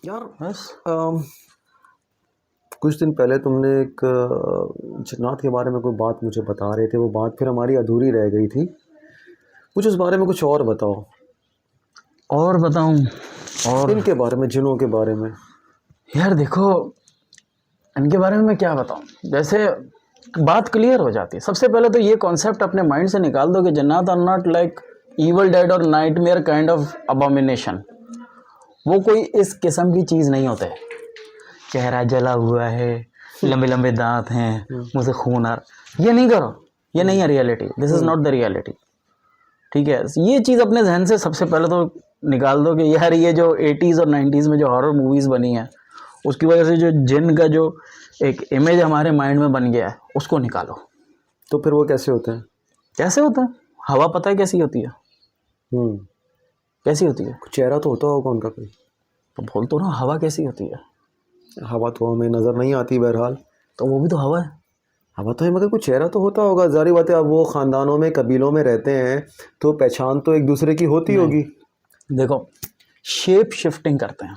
यार बस। कुछ दिन पहले तुमने एक जन्नत के बारे में कोई बात मुझे बता रहे थे, वो बात फिर हमारी अधूरी रह गई थी। कुछ उस बारे में कुछ और बताओ। और बताऊं? और इनके बारे में, जिनों के बारे में। यार देखो, इनके बारे में मैं क्या बताऊं। जैसे बात क्लियर हो जाती है। सबसे पहले तो ये कॉन्सेप्ट अपने माइंड से निकाल दो कि जन्नत are not like evil dead और नाइटमेयर काइंड ऑफ अबोमिनेशन। वो कोई इस किस्म की चीज़ नहीं होते। चेहरा जला हुआ है, लंबे लंबे दांत हैं, मुंह से खून आ रहा, ये नहीं करो। ये नहीं है reality. This is not the reality. ठीक है, ये चीज़ अपने जहन से सबसे पहले तो निकाल दो कि यार ये जो 80s और 90s में जो हॉरर मूवीज़ बनी हैं, उसकी वजह से जो जिन का जो एक इमेज हमारे माइंड में बन गया है, उसको निकालो। तो फिर वो कैसे होते हैं? कैसे होता है? हवा पता है कैसी होती है? कैसी होती है? कुछ चेहरा तो होता होगा उनका कोई। तो बोल तो ना, हवा कैसी होती है? हवा तो हमें नज़र नहीं आती बहरहाल। तो वो भी तो हवा है। हवा तो है, मगर कुछ चेहरा तो होता होगा। जारी बात है, अब वो ख़ानदानों में, कबीलों में रहते हैं तो पहचान तो एक दूसरे की होती होगी। देखो, शेप शिफ्टिंग करते हैं,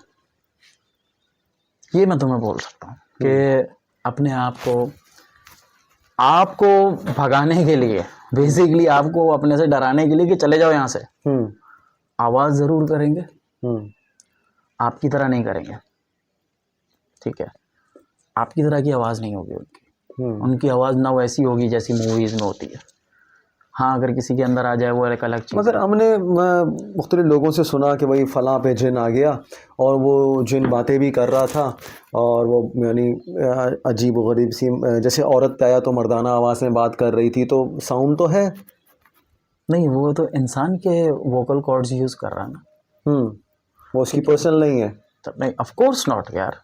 ये मैं तुम्हें बोल सकता हूँ कि अपने आपको भगाने के लिए, बेसिकली आपको अपने से डराने के लिए कि चले जाओ यहाँ से, आवाज़ ज़रूर करेंगे, आपकी तरह नहीं करेंगे। ठीक है, आपकी तरह की आवाज़ नहीं होगी उनकी। उनकी आवाज़ ना वैसी होगी जैसी मूवीज़ में होती है। हाँ, अगर किसी के अंदर आ जाए वो एक अलग चीज़। मगर हमने मुख्तलिफ लोगों से सुना कि भाई फ़लाँ पे जिन आ गया और वो जिन बातें भी कर रहा था, और वो यानी अजीब व गरीब सी, जैसे औरत पे आया तो मर्दाना आवाज़ में बात कर रही थी, तो साउंड तो है। नहीं, वो तो इंसान के वोकल कॉर्ड्स यूज़ कर रहा है ना। वो उसकी पर्सनल नहीं है। तो नहीं, ऑफ कोर्स नॉट यार,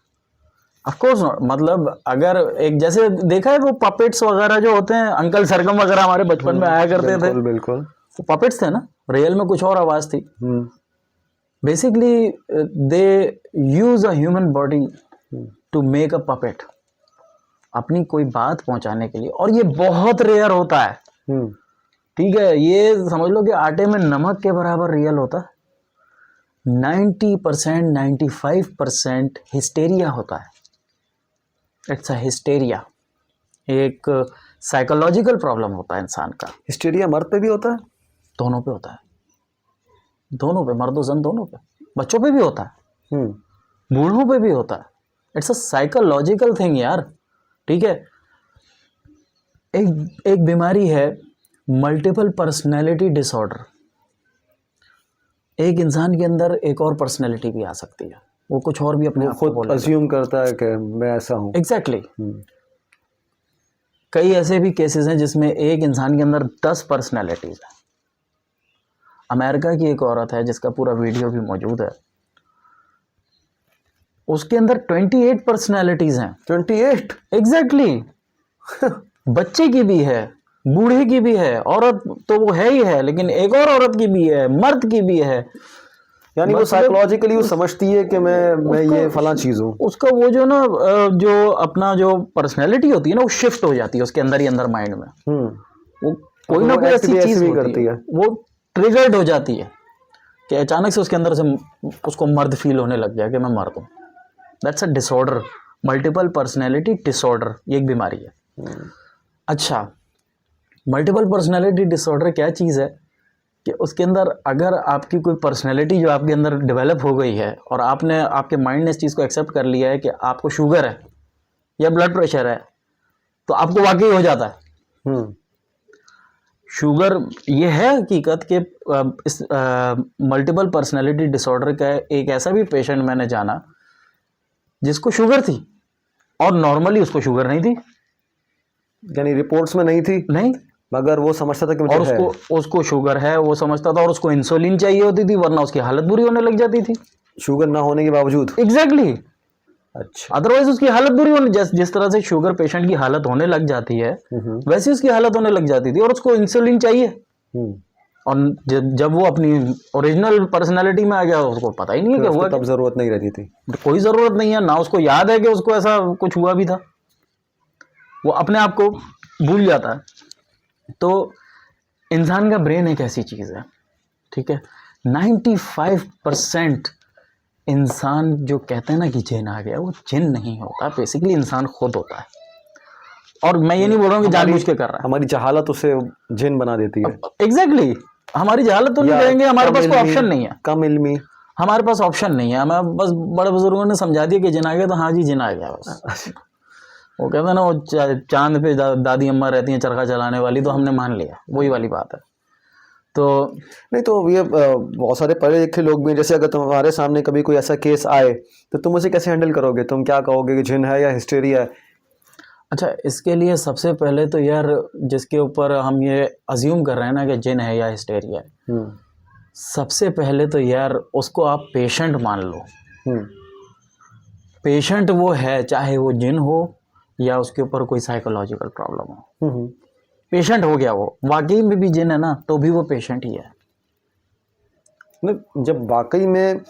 ऑफ कोर्स नॉट। मतलब अगर एक जैसे देखा है वो पपेट्स वगैरह जो होते हैं, अंकल सरगम वगैरह हमारे बचपन में आया करते थे, बिल्कुल बिल्कुल। वो पपेट्स थे ना, रियल में कुछ और आवाज़ थी। Basically they use a human body to make a puppet, अपनी कोई बात पहुंचाने के लिए। और ये बहुत रेयर होता है। ठीक है, ये समझ लो कि आटे में नमक के बराबर रियल होता है। 90% 95% हिस्टेरिया होता है। इट्स अ हिस्टेरिया, एक साइकोलॉजिकल प्रॉब्लम होता है इंसान का। हिस्टीरिया मर्द पे भी होता है? दोनों पे होता है, दोनों पे, मर्द जन दोनों पे। बच्चों पे भी होता है, बूढ़ों पे भी होता है। इट्स अ साइकोलॉजिकल थिंग यार। ठीक है, एक बीमारी है मल्टीपल पर्सनैलिटी डिसऑर्डर। एक इंसान के अंदर एक और पर्सनैलिटी भी आ सकती है, वो कुछ और भी अपने आप को खुद अज्यूम करता है कि मैं ऐसा हूँ। एग्जैक्टली। कई ऐसे भी केसेस हैं जिसमें एक इंसान के अंदर 10 पर्सनैलिटीज है। अमेरिका की एक औरत है जिसका पूरा वीडियो भी मौजूद है, उसके अंदर 28 पर्सनैलिटीज हैं। 28? एग्जैक्टली। बच्चे की भी है, बूढ़े की भी है, औरत तो वो है ही है, लेकिन एक और औरत की भी है, मर्द की भी है। यानी वो साइकोलॉजिकली वो समझती है कि मैं ये फलां चीज़ हूँ। उसका वो जो ना जो अपना जो पर्सनैलिटी होती है ना, वो शिफ्ट हो जाती है उसके अंदर ही अंदर माइंड में। वो कोई ना कोई ऐसी चीज होती है, वो ट्रिगर्ड हो जाती है कि अचानक से उसके अंदर से उसको मर्द फील होने लग गया कि मैं मर्द हूँ। That's a disorder, multiple personality disorder, ये एक बीमारी है। अच्छा, मल्टीपल पर्सनैलिटी डिसऑर्डर क्या चीज़ है कि उसके अंदर अगर आपकी कोई पर्सनैलिटी जो आपके अंदर डेवलप हो गई है और आपके माइंड ने इस चीज़ को एक्सेप्ट कर लिया है कि आपको शुगर है या ब्लड प्रेशर है, तो आपको वाकई हो जाता है शुगर। ये है हकीकत कि इस मल्टीपल पर्सनैलिटी डिसऑर्डर का एक ऐसा भी पेशेंट मैंने जाना जिसको शुगर थी और नॉर्मली उसको शुगर नहीं थी। यानी रिपोर्ट्स में नहीं थी? नहीं, मगर वो समझता था कि मुझे और उसको शुगर है, वो समझता था, और उसको इंसुलिन चाहिए होती थी, वरना उसकी हालत बुरी होने लग जाती थी, शुगर ना होने के बावजूद। एग्जैक्टली। अच्छा। अदरवाइज उसकी हालत बुरी होने, जिस तरह से शुगर पेशेंट की हालत होने लग जाती है, वैसी उसकी हालत होने लग जाती थी, और उसको इंसुलिन चाहिए। और जब वो अपनी ओरिजिनल पर्सनैलिटी में आ गया, उसको पता ही नहीं है कि हुआ, तब जरूरत नहीं रहती थी। कोई जरूरत नहीं है ना, उसको याद है कि उसको ऐसा कुछ हुआ भी था, वो अपने आप को भूल जाता है। तो इंसान का ब्रेन एक ऐसी चीज़ है, ठीक है, 95% इंसान जो कहते हैं ना कि जिन आ गया, वो जिन नहीं होता, बेसिकली इंसान खुद होता है। और मैं ये नहीं बोल रहा हूँ कि जानबूझ के कर रहा है, हमारी जहालत उसे जिन बना देती है। एग्जैक्टली हमारी जहालत तो नहीं कहेंगे, हमारे पास कोई ऑप्शन नहीं है, कम इल्मी, हमारे पास ऑप्शन नहीं है। हमें बस बड़े बुजुर्गों ने समझा दिया कि जिन आ गया तो हाँ जी जिन आ गया बस। वो कहते हैं ना, वो चांद पे दादी अम्मा रहती हैं चरखा चलाने वाली, तो हमने मान लिया, वही वाली बात है। तो नहीं तो ये बहुत सारे पढ़े लिखे लोग भी हैं, जैसे अगर तुम्हारे सामने कभी कोई ऐसा केस आए तो तुम उसे कैसे हैंडल करोगे? तुम क्या कहोगे कि जिन है या हिस्टेरिया है? अच्छा, इसके लिए सबसे पहले तो यार, जिसके ऊपर हम ये अज्यूम कर रहे हैं ना कि जिन है या हिस्टेरिया है, सबसे पहले तो यार उसको आप पेशेंट मान लो। पेशेंट वो है, चाहे वो जिन हो या उसके ऊपर कोई साइकोलॉजिकल प्रॉब्लम हो, पेशेंट हो गया। वो वाकई में भी जिन है ना, तो भी वो पेशेंट ही है। जब वाकई में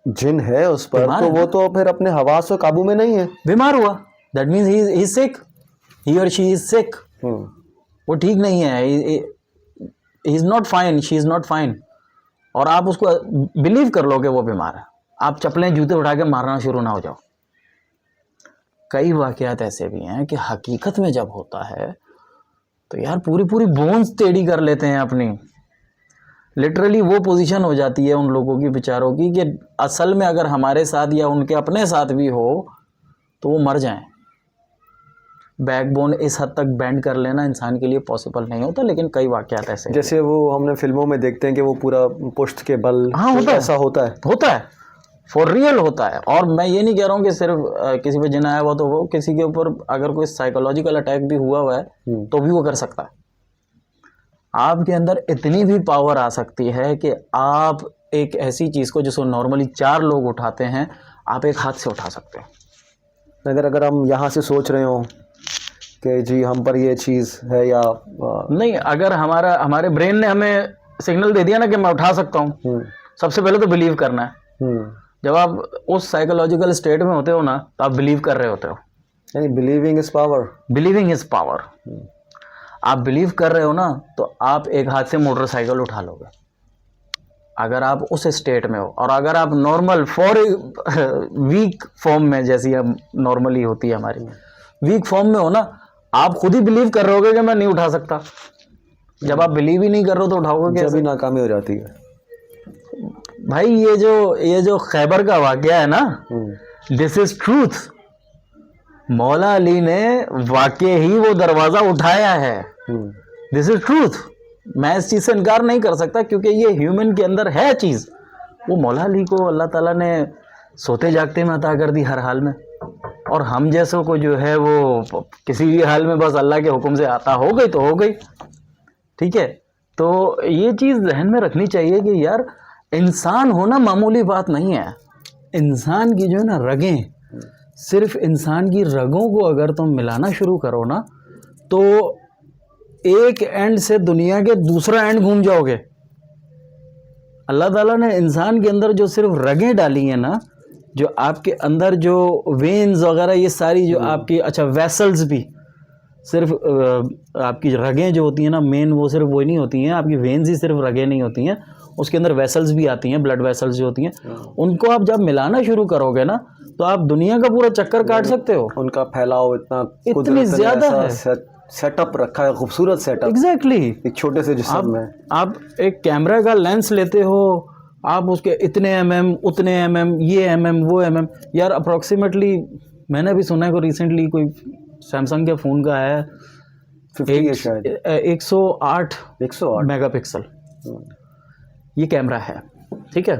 जिन है उस पर, तो वो तो फिर अपने हवास को काबू में नहीं है, बीमार हुआ, that means he is sick, he और शी इज सिक। वो ठीक नहीं है, he is not fine, she is not fine. और आप उसको बिलीव कर लो कि वो बीमार है, आप चप्पलें जूते उठा के मारना शुरू ना हो जाओ। कई वाकयात ऐसे भी हैं कि हकीकत में जब होता है तो यार पूरी पूरी बोन्स टेढ़ी कर लेते हैं अपनी। लिटरली वो पोजीशन हो जाती है उन लोगों की, बेचारों की, कि असल में अगर हमारे साथ या उनके अपने साथ भी हो तो वो मर जाएं। बैकबोन इस हद तक बेंड कर लेना इंसान के लिए पॉसिबल नहीं होता, लेकिन कई वाकयात ऐसे, जैसे वो हमने फिल्मों में देखते हैं कि वो पूरा पुश्त के बल, हाँ होता है, ऐसा होता है फॉर रियल होता है। और मैं ये नहीं कह रहा हूँ कि सिर्फ किसी पे जिन आया हुआ तो वो, किसी के ऊपर अगर कोई साइकोलॉजिकल अटैक भी हुआ है तो भी वो कर सकता है। आपके अंदर इतनी भी पावर आ सकती है कि आप एक ऐसी चीज़ को जिसको नॉर्मली 4 लोग उठाते हैं, आप एक हाथ से उठा सकते हैं। अगर हम यहाँ से सोच रहे हो कि जी हम पर ये चीज़ है या नहीं, अगर हमारे ब्रेन ने हमें सिग्नल दे दिया ना कि मैं उठा सकता हूँ, सबसे पहले तो बिलीव करना है। जब आप उस साइकोलॉजिकल स्टेट में होते हो ना, तो आप बिलीव कर रहे होते हो। यानी believing is power, believing is power. आप बिलीव कर रहे हो ना, तो आप एक हाथ से मोटरसाइकिल उठा लोगे अगर आप उस स्टेट में हो। और अगर आप नॉर्मल फॉर वीक फॉर्म में, जैसी हम नॉर्मली होती है हमारी, वीक फॉर्म में हो ना, आप खुद ही बिलीव कर रहे होगे कि मैं नहीं उठा सकता। जब आप बिलीव ही नहीं कर रहे हो तो उठाओगे कैसे? जब नाकामी हो जाती है भाई। ये जो खैबर का वाकया है ना, दिस इज ट्रूथ। मौला अली ने वाकई ही वो दरवाजा उठाया है, दिस इज ट्रूथ। मैं इस चीज से इनकार नहीं कर सकता, क्योंकि ये ह्यूमन के अंदर है चीज। वो मौला अली को अल्लाह ताला ने सोते जागते में अता कर दी, हर हाल में। और हम जैसों को जो है वो किसी भी हाल में बस अल्लाह के हुक्म से आता हो गई तो हो गई, ठीक है। तो ये चीज़ जहन में रखनी चाहिए कि यार इंसान होना मामूली बात नहीं है। इंसान की जो है ना रगें, सिर्फ इंसान की रगों को अगर तुम मिलाना शुरू करो ना, तो एक एंड से दुनिया के दूसरा एंड घूम जाओगे। अल्लाह ताला ने इंसान के अंदर जो सिर्फ रगें डाली हैं ना, जो आपके अंदर जो वेन्स वगैरह ये सारी जो आपकी, अच्छा वेसल्स भी, सिर्फ आपकी रगें जो होती हैं ना मेन, वो सिर्फ वो नहीं होती हैं, आपकी वेन्स ही सिर्फ रगें नहीं होती हैं, उसके अंदर वेसल्स भी आती हैं, ब्लड वेसल्स जो होती हैं। उनको आप जब मिलाना शुरू करोगे ना, तो आप दुनिया का पूरा चक्कर काट सकते हो। उनका फैलाव इतनी ज्यादा है, सेटअप रखा है, खूबसूरत सेटअप। एग्जैक्टली एक छोटे से जिस्म में आप एक कैमरा का लेंस लेते हो, आप उसके इतने mm, उतने mm, ये mm, वो mm, यार अप्रोक्सीमेटली मैंने भी सुना है को रिसेंटली कोई सैमसंग के फ़ोन का है 108 मेगापिक्सल ये कैमरा है, ठीक है।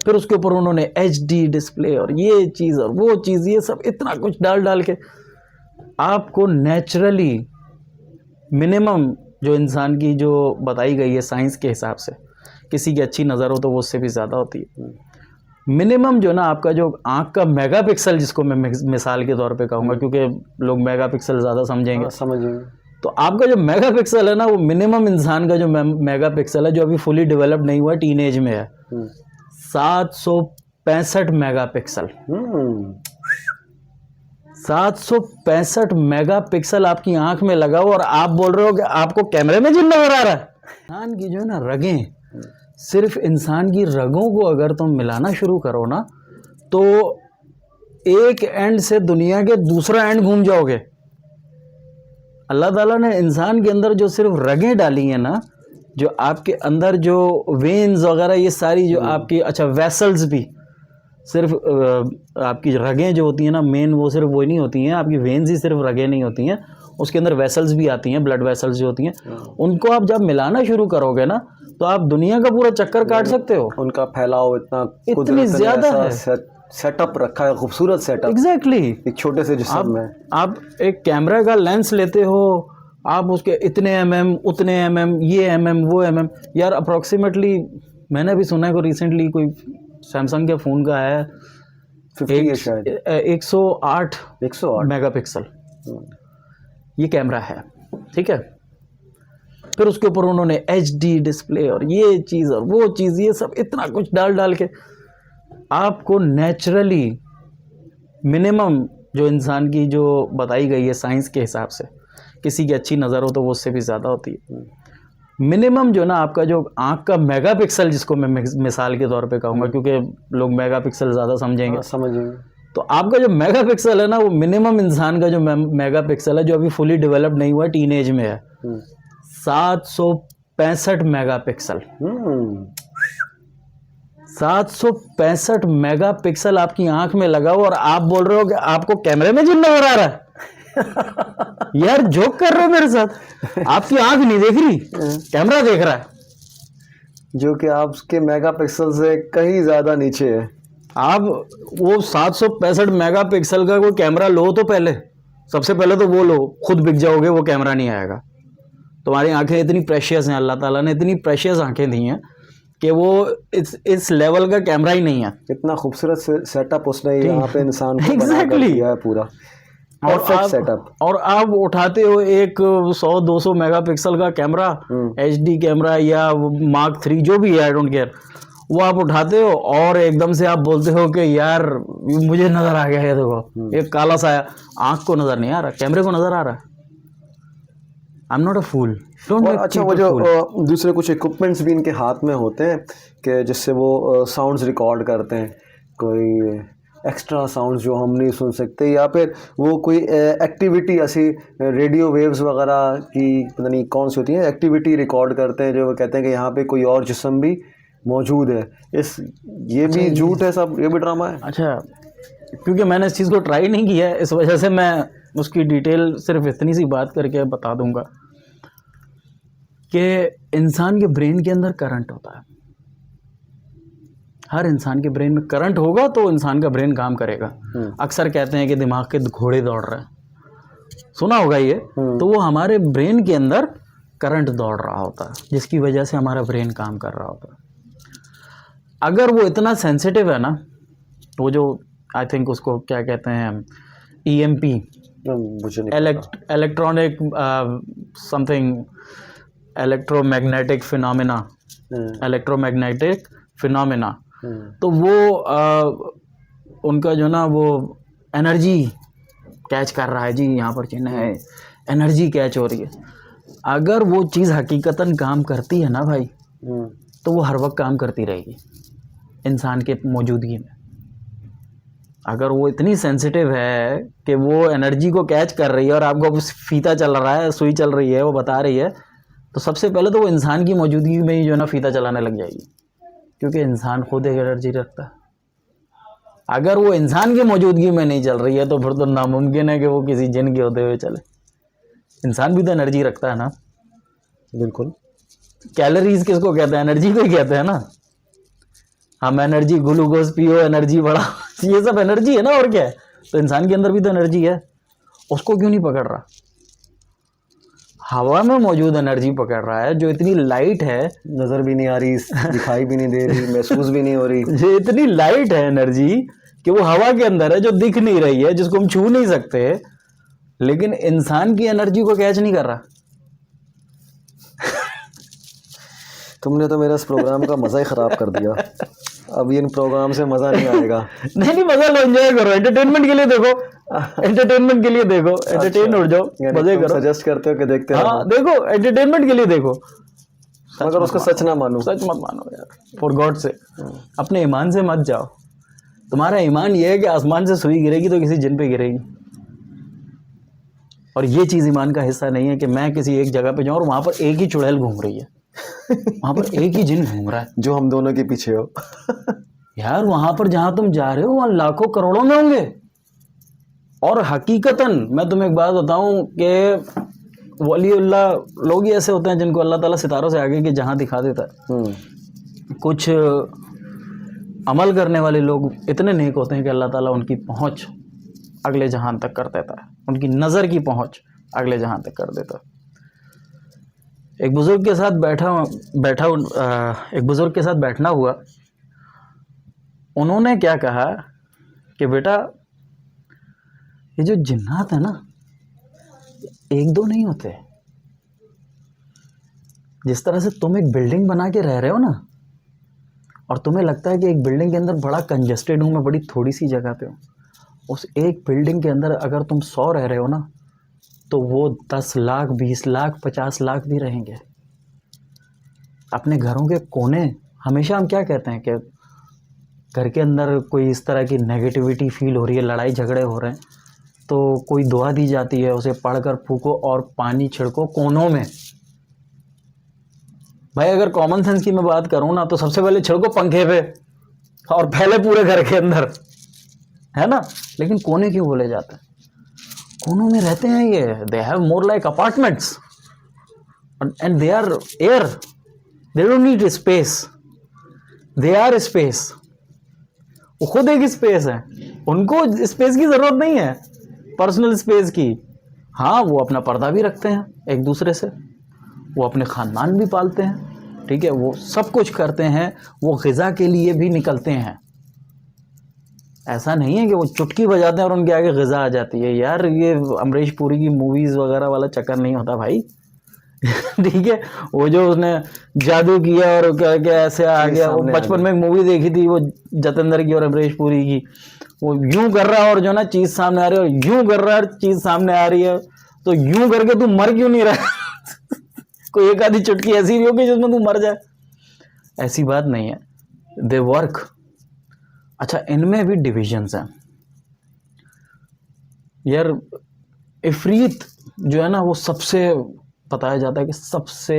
फिर उसके ऊपर उन्होंने HD डिस्प्ले और ये चीज़ और वो चीज़, ये सब इतना कुछ डाल के आपको नेचुरली मिनिमम जो इंसान की जो बताई गई है साइंस के हिसाब से, किसी की अच्छी नज़र हो तो वो उससे भी ज़्यादा होती है। मिनिमम जो ना आपका जो आँख का मेगापिक्सल, जिसको मैं मिसाल के तौर पे कहूँगा, क्योंकि लोग मेगापिक्सल ज़्यादा समझेंगे, समझेंगे, तो आपका जो मेगापिक्सल है ना, वो मिनिमम इंसान का जो मेगापिक्सल है, जो अभी फुली डेवलप नहीं हुआ, टीनेज में है, 765 मेगापिक्सल। 765 मेगापिक्सल आपकी आंख में लगा हो और आप बोल रहे हो कि आपको कैमरे में जिन नजर आ रहा है। इंसान की जो है ना रगें, सिर्फ इंसान की रगों को अगर तुम मिलाना शुरू करो ना, तो एक एंड से दुनिया के दूसरा एंड घूम जाओगे। अल्लाह ताला ने इंसान के अंदर जो सिर्फ रगें डाली हैं ना, जो आपके अंदर जो वेन्स वगैरह ये सारी जो आपकी, अच्छा वेसल्स भी, सिर्फ आपकी रगें जो होती हैं ना मेन, वो सिर्फ वही नहीं होती हैं, आपकी वेन्स ही सिर्फ रगें नहीं होती हैं, उसके अंदर वेसल्स भी आती हैं, ब्लड वेसल्स जो होती हैं, उनको आप जब मिलाना शुरू करोगे ना, तो आप दुनिया का पूरा चक्कर काट सकते हो। उनका फैलाव इतनी ज्यादा है, सेटअप रखा है, खूबसूरत सेटअप। एग्जैक्टली एक छोटे से जिस्म में आप एक कैमरा का लेंस लेते हो, आप उसके इतने mm, उतने mm, ये mm, वो mm, यार अप्रोक्सीमेटली मैंने भी सुना है को रिसेंटली कोई सैमसंग के फ़ोन का है 108 मेगापिक्सल ये कैमरा है, ठीक है। फिर उसके ऊपर उन्होंने HD डिस्प्ले और ये चीज़ और वो चीज़, ये सब इतना कुछ डाल के आपको नेचुरली मिनिमम जो इंसान की जो बताई गई है साइंस के हिसाब से, किसी की अच्छी नज़र हो तो वो उससे भी ज़्यादा होती है, मिनिमम जो ना आपका जो आँख का मेगापिक्सल, जिसको मैं मिसाल के तौर पे कहूँगा क्योंकि लोग मेगापिक्सल ज़्यादा समझेंगे, तो आपका जो मेगापिक्सल है ना, वो मिनिमम इंसान का जो मेगापिक्सल है जो अभी फुली डेवलप्ड नहीं हुआ, टीनेज में है, 765 मेगापिक्सल। 765 मेगापिक्सल आपकी आंख में लगा हो और आप बोल रहे हो कि आपको कैमरे में जिन नजर आ रहा है। यार जोक कर रहे हो मेरे साथ? आपकी आंख नहीं देख रही, कैमरा देख रहा है, जो कि आपके मेगापिक्सल से कहीं ज्यादा नीचे है। आप वो 765 मेगापिक्सल का कोई कैमरा लो, तो पहले सबसे पहले तो वो लो, खुद बिक जाओगे, वो कैमरा नहीं आएगा। तुम्हारी आंखें इतनी प्रेशियस हैं, अल्लाह ताला ने इतनी प्रेशियस आंखें दी हैं कि वो इस लेवल का कैमरा ही नहीं है। इतना खूबसूरत सेटअप उसने यहाँ पे इंसान को Exactly. बना दिया है पूरा, परफेक्ट सेटअप। और आप उठाते हो एक 100-200 मेगापिक्सल का कैमरा, HD कैमरा या Mark 3 जो भी है, आई डोंट केयर, वो आप उठाते हो और एकदम से आप बोलते हो कि यार मुझे नजर आ गया है, देखो एक काला सा आंख को नजर नहीं आ रहा, कैमरे को नजर आ रहा है। आई एम नॉट अ फूल। अच्छा, वो जो दूसरे कुछ इक्विपमेंट्स भी इनके हाथ में होते हैं कि जिससे वो साउंड्स रिकॉर्ड करते हैं, कोई एक्स्ट्रा साउंड्स जो हम नहीं सुन सकते, या फिर वो कोई एक्टिविटी ऐसी रेडियो वेव्स वगैरह की पता नहीं कौन सी होती है, एक्टिविटी रिकॉर्ड करते हैं, जो वो कहते हैं कि यहाँ पे कोई और जिस्म भी मौजूद है। ये भी झूठ है सब, ये भी ड्रामा है? अच्छा, क्योंकि मैंने इस चीज़ को ट्राई नहीं किया है, इस वजह से मैं उसकी डिटेल सिर्फ इतनी सी बात करके बता दूंगा कि इंसान के ब्रेन के अंदर करंट होता है। हर इंसान के ब्रेन में करंट होगा तो इंसान का ब्रेन काम करेगा। अक्सर कहते हैं कि दिमाग के घोड़े दौड़ रहे हैं, सुना होगा ये। तो वो हमारे ब्रेन के अंदर करंट दौड़ रहा होता है, जिसकी वजह से हमारा ब्रेन काम कर रहा होता है। अगर वो इतना सेंसिटिव है ना, वो जो आई थिंक उसको क्या कहते हैं, EMP, electronic something, electromagnetic phenomena, तो वो उनका जो ना वो एनर्जी कैच कर रहा है जी, यहाँ पर चिन्ह है, एनर्जी कैच हो रही है। अगर वो चीज़ हकीकतन काम करती है ना भाई, तो वो हर वक्त काम करती रहेगी इंसान के मौजूदगी में। अगर वो इतनी सेंसिटिव है कि वो एनर्जी को कैच कर रही है और आपको फीता चल रहा है, सुई चल रही है, वो बता रही है, तो सबसे पहले तो वो इंसान की मौजूदगी में ही जो है ना फीता चलाने लग जाएगी, क्योंकि इंसान खुद एक एनर्जी रखता है। अगर वो इंसान की मौजूदगी में नहीं चल रही है तो फिर तो नामुमकिन है कि वो किसी जिन के होते हुए चले। इंसान भी तो एनर्जी रखता है ना। बिल्कुल। कैलोरीज किसको कहते हैं? एनर्जी को ही कहते हैं ना। हम एनर्जी, ग्लूकोज पियो, एनर्जी बढ़ा, ये सब एनर्जी है ना, और क्या है। तो इंसान के अंदर भी तो एनर्जी है, उसको क्यों नहीं पकड़ रहा? हवा में मौजूद एनर्जी पकड़ रहा है, जो इतनी लाइट है, नजर भी नहीं आ रही, दिखाई भी नहीं दे रही, महसूस भी नहीं हो रही, जो इतनी लाइट है एनर्जी कि वो हवा के अंदर है, जो दिख नहीं रही है, जिसको हम छू नहीं सकते, लेकिन इंसान की एनर्जी को कैच नहीं कर रहा। तुमने तो मेरा इस प्रोग्राम का मजा ही खराब कर दिया। अब इन प्रोग्राम से मजा नहीं आएगा। नहीं, मजा लो, एंजॉय करो, एंटरटेनमेंट के लिए देखो, एंटरटेनमेंट के लिए देखो, एंटरटेन हो जाओ, मजे करो। सजेस्ट करते हो कि देखते हाँ, देखो, एंटरटेनमेंट के लिए देखो, मगर उसका सच ना मानो, सच मत मानो यार, फॉर गॉड से। अपने ईमान से मत जाओ। तुम्हारा ईमान ये है कि आसमान से सुई गिरेगी तो किसी जिन पे गिरेगी, और ये चीज़ ईमान का हिस्सा नहीं है कि मैं किसी एक जगह पे जाऊँ और वहाँ पर एक ही चुड़ैल घूम रही है, वहाँ पर एक ही जिन घूम रहा है जो हम दोनों के पीछे हो। यार वहाँ पर जहाँ तुम जा रहे हो वहाँ लाखों करोड़ों में होंगे। और हकीकतन मैं तुम्हें एक बात बताऊं कि वलीउल्लाह लोग ही ऐसे होते हैं जिनको अल्लाह ताला सितारों से आगे की जहाँ दिखा देता है। कुछ अमल करने वाले लोग इतने नेक होते हैं कि अल्लाह ताला उनकी पहुँच अगले जहान तक कर देता है, उनकी नज़र की पहुँच अगले जहान तक कर देता है। एक बुज़ुर्ग के साथ एक बुज़ुर्ग के साथ बैठना हुआ। उन्होंने क्या कहा कि बेटा ये जो जिन्नात है ना, एक दो नहीं होते। जिस तरह से तुम एक बिल्डिंग बना के रह रहे हो ना, और तुम्हें लगता है कि एक बिल्डिंग के अंदर बड़ा कंजेस्टेड हूँ मैं, बड़ी थोड़ी सी जगह पे हूँ, उस एक बिल्डिंग के अंदर अगर तुम 100 रह रहे हो ना, तो वो 10 लाख 20 लाख 50 लाख भी रहेंगे। अपने घरों के कोने, हमेशा हम क्या कहते हैं कि घर के अंदर कोई इस तरह की नेगेटिविटी फील हो रही है, लड़ाई झगड़े हो रहे हैं, तो कोई दुआ दी जाती है, उसे पढ़कर फूको और पानी छिड़को कोनों में। भाई अगर कॉमन सेंस की मैं बात करूं ना, तो सबसे पहले छिड़को पंखे पे और पहले पूरे घर के अंदर, है ना। लेकिन कोने क्यों बोले जाते हैं? कोनों में रहते हैं ये, they have more like apartments and they are air, they don't need space, they are space. वो खुद एक स्पेस है, उनको स्पेस की जरूरत नहीं है, पर्सनल स्पेस की। हाँ वो अपना पर्दा भी रखते हैं एक दूसरे से, वो अपने ख़ानदान भी पालते हैं, ठीक है, वो सब कुछ करते हैं, वो ग़िज़ा के लिए भी निकलते हैं। ऐसा नहीं है कि वो चुटकी बजाते हैं और उनके आगे ग़िज़ा आ जाती है। यार ये अमरीश पुरी की मूवीज़ वगैरह वाला चक्कर नहीं होता भाई। ठीक है, वो जो उसने जादू किया और क्या ऐसे आ गया। वो बचपन में एक मूवी देखी थी वो जतेंद्र की और अमरीश पुरी की, वो यूं कर रहा है और जो ना चीज़ सामने आ रही है, और यूं कर रहा है चीज़ सामने आ रही है, तो यूं करके तू मर क्यों नहीं रहा? कोई एक आधी चुटकी ऐसी भी होगी जिसमें तू मर जाए। ऐसी बात नहीं है, दे वर्क। अच्छा, इनमें भी डिविजन्स हैं यार। इफरीत जो है ना, वो सबसे बताया जाता है कि सबसे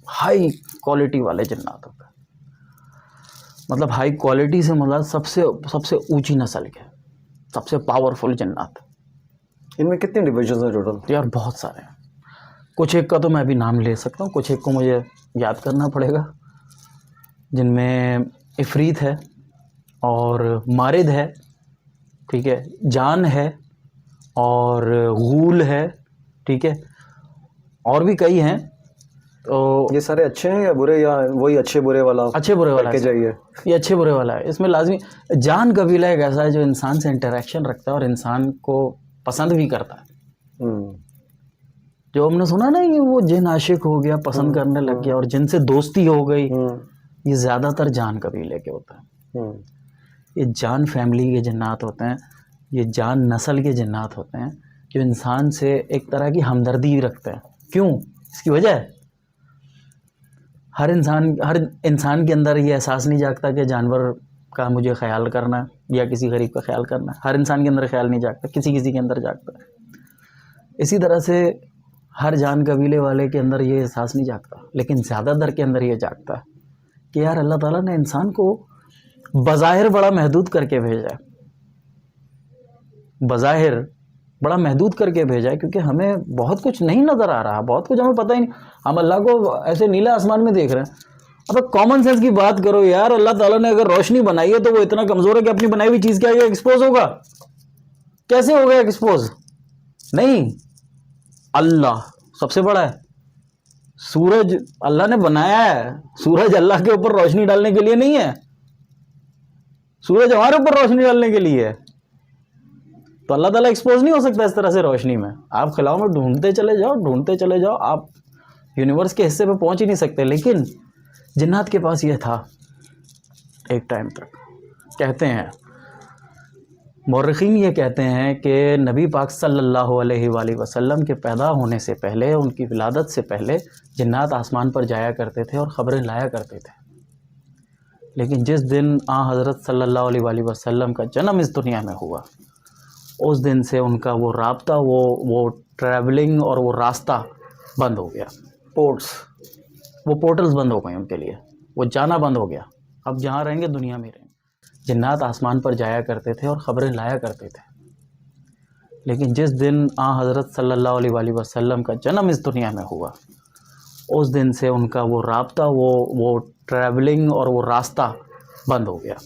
हाई क्वालिटी वाले जिन्नात होते हैं। मतलब हाई क्वालिटी से मतलब सबसे ऊंची नस्ल के, सबसे पावरफुल जिन्नात। इनमें कितने डिविजन्स हैं टोटल? यार बहुत सारे हैं। कुछ एक का तो मैं अभी नाम ले सकता हूँ, कुछ एक को मुझे याद करना पड़ेगा। जिनमें इफरीत है और मारिद है, ठीक है, जान है और गूल है, ठीक है, और भी कई हैं। तो ये सारे अच्छे हैं या बुरे, या वही अच्छे बुरे वाला? अच्छे बुरे वाला है, जाइए ये अच्छे बुरे वाला है। इसमें लाजमी जान कबीला एक ऐसा है जो इंसान से इंटरेक्शन रखता है और इंसान को पसंद भी करता है। जो हमने सुना ना कि वो जिन आशिक हो गया, पसंद करने लग गया और जिनसे दोस्ती हो गई, ये ज़्यादातर जान कबीले के होते हैं। ये जान फैमिली के जिन्नात होते हैं, ये जान नस्ल के जिन्नात होते हैं, जो इंसान से एक तरह की हमदर्दी रखते हैं। क्यों? इसकी वजह है, हर इंसान के अंदर ये एहसास नहीं जागता कि जानवर का मुझे ख्याल करना है या किसी गरीब का ख्याल करना है। हर इंसान के अंदर ख्याल नहीं जागता, किसी किसी के अंदर जागता है। इसी तरह से हर जान कबीले वाले के अंदर ये एहसास नहीं जागता, लेकिन ज़्यादातर के अंदर ये जागता है कि यार अल्लाह ताला ने इंसान को बज़ाहिर बड़ा महदूद करके भेजा है, बज़ाहिर बड़ा महदूद करके भेजा है, क्योंकि हमें बहुत कुछ नहीं नज़र आ रहा, बहुत कुछ हमें पता ही नहीं। हम अल्लाह को ऐसे नीला आसमान में देख रहे हैं। अब कॉमन सेंस की बात करो यार, अल्लाह ताला ने अगर रोशनी बनाई है तो वो इतना कमज़ोर है कि अपनी बनाई हुई चीज़ के आगे एक्सपोज होगा? कैसे होगा एक्सपोज? नहीं, अल्लाह सबसे बड़ा है। सूरज अल्लाह ने बनाया है, सूरज अल्लाह के ऊपर रोशनी डालने के लिए नहीं है, सूरज हमारे ऊपर रोशनी डालने के लिए है। तो अल्लाह ताला एक्सपोज नहीं हो सकता इस तरह से रोशनी में। आप खिलाओ में ढूंढते चले जाओ, आप यूनिवर्स के हिस्से पे पहुंच ही नहीं सकते। लेकिन जिन्नात के पास ये था एक टाइम तक। कहते हैं मौरखीन ये कहते हैं कि नबी पाक सल्लल्लाहु अलैहि वसल्लम के पैदा होने से पहले, उनकी विलादत से पहले जिन्नात आसमान पर जाया करते थे और ख़बरें लाया करते थे। लेकिन जिस दिन हज़रत सल्लल्लाहु अलैहि वसल्लम का जन्म इस दुनिया में हुआ, उस दिन से उनका वो राब्ता, वो ट्रैवलिंग और वो रास्ता बंद हो गया। वो पोर्टल्स बंद हो गए उनके लिए, वो जाना बंद हो गया। अब जहाँ रहेंगे दुनिया में रहेंगे। जिन्नात आसमान पर जाया करते थे और ख़बरें लाया करते थे। लेकिन जिस दिन हज़रत सल्लल्लाहु अलैहि वसल्लम का जन्म इस दुनिया में हुआ, उस दिन से उनका वो राब्ता, वो ट्रैवलिंग और वो रास्ता बंद हो गया।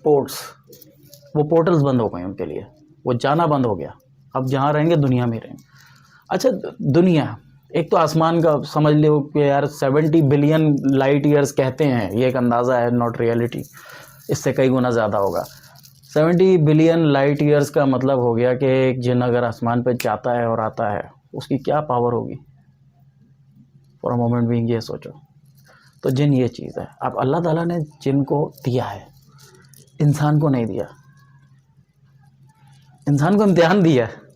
वो पोर्टल्स बंद हो गए उनके लिए, वो जाना बंद हो गया। अब जहाँ रहेंगे दुनिया में रहेंगे। अच्छा, दुनिया एक तो आसमान का समझ लो कि यार 70 बिलियन लाइट ईयर्स कहते हैं, ये एक अंदाज़ा है, नॉट रियलिटी, इससे कई गुना ज़्यादा होगा। 70 बिलियन लाइट ईयर्स का मतलब हो गया कि एक जिन अगर आसमान पर जाता है और आता है, उसकी क्या पावर होगी। फॉर अ मोमेंट बीइंग ये सोचो। तो जिन ये चीज़ है। अब अल्लाह ताला ने जिन को दिया है, इंसान को नहीं दिया। इंसान को इम्तिहान दिया है।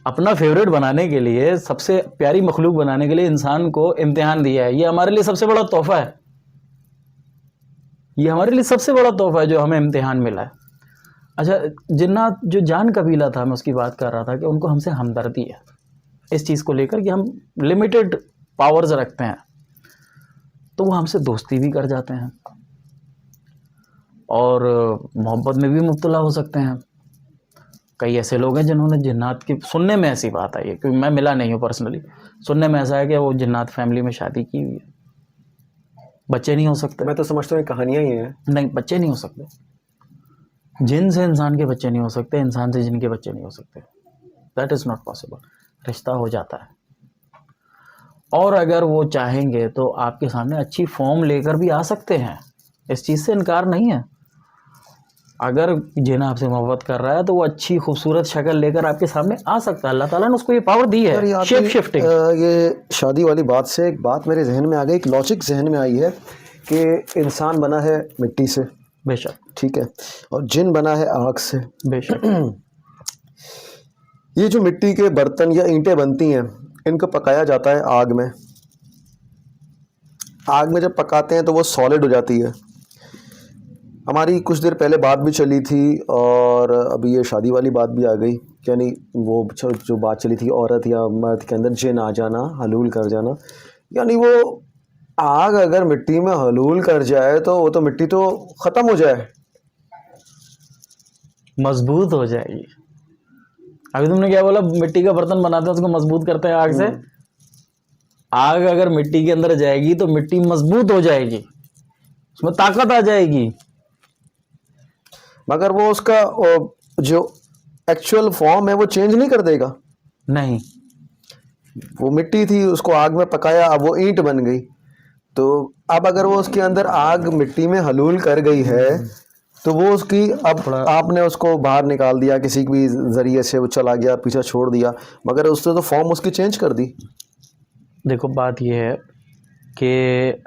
अपना फेवरेट बनाने के लिए, सबसे प्यारी मखलूक बनाने के लिए इंसान को इम्तिहान दिया है। ये हमारे लिए सबसे बड़ा तोहफा है। ये हमारे लिए सबसे बड़ा तोहफा है जो हमें इम्तिहान मिला है। अच्छा, जिन्नात जो जान कबीला था, मैं उसकी बात कर रहा था कि उनको हमसे हमदर्दी है इस चीज़ को लेकर कि हम लिमिटेड पावर्स रखते हैं, तो वो हमसे दोस्ती भी कर जाते हैं और मोहब्बत में भी मुब्तला हो सकते हैं। कई ऐसे लोग हैं जिन्होंने जिन्नात की, सुनने में ऐसी बात आई है, क्योंकि मैं मिला नहीं हूँ पर्सनली, सुनने में ऐसा है कि वो जिन्नात फैमिली में शादी की हुई है, बच्चे नहीं हो सकते। मैं तो समझता हूँ कहानियाँ ही हैं। नहीं, बच्चे नहीं हो सकते। जिन से इंसान के बच्चे नहीं हो सकते, इंसान से जिन के बच्चे नहीं हो सकते। That is not possible. रिश्ता हो जाता है, और अगर वो चाहेंगे तो आपके सामने अच्छी फॉर्म लेकर भी आ सकते हैं। इस चीज़ से इनकार नहीं है। अगर जिन आपसे मोहब्बत कर रहा है तो वो अच्छी खूबसूरत शक्ल लेकर आपके सामने आ सकता है। अल्लाह ताला ने उसको ये पावर दी है, शेप शिफ्टिंग। ये शादी वाली बात से एक बात मेरे जहन में आ गई, एक लॉजिक जहन में आई है कि इंसान बना है मिट्टी से, बेशक, ठीक है, और जिन बना है आग से, बेशक। ये जो मिट्टी के बर्तन या ईंटें बनती हैं, इनको पकाया जाता है आग में। आग में जब पकाते हैं तो वो सॉलिड हो जाती है। हमारी कुछ देर पहले बात भी चली थी और अभी ये शादी वाली बात भी आ गई, यानी वो जो बात चली थी औरत या मर्द के अंदर जिन आ जाना, हलूल कर जाना, यानी वो आग अगर मिट्टी में हलूल कर जाए तो वो तो मिट्टी तो ख़त्म हो जाए, मजबूत हो जाएगी। अभी तुमने क्या बोला, मिट्टी का बर्तन बनाते हैं उसको मजबूत करते हैं आग से। आग अगर मिट्टी के अंदर जाएगी तो मिट्टी मजबूत हो जाएगी, उसमें ताकत आ जाएगी, मगर वो उसका जो एक्चुअल फॉर्म है वो चेंज नहीं कर देगा। नहीं, वो मिट्टी थी, उसको आग में पकाया, अब वो ईंट बन गई। तो अब अगर वो उसके अंदर आग मिट्टी में हलूल कर गई है तो वो उसकी, अब आपने उसको बाहर निकाल दिया, किसी भी ज़रिए से वो चला गया, पीछे छोड़ दिया, मगर उसने तो फॉर्म उसकी चेंज कर दी। देखो बात ये है कि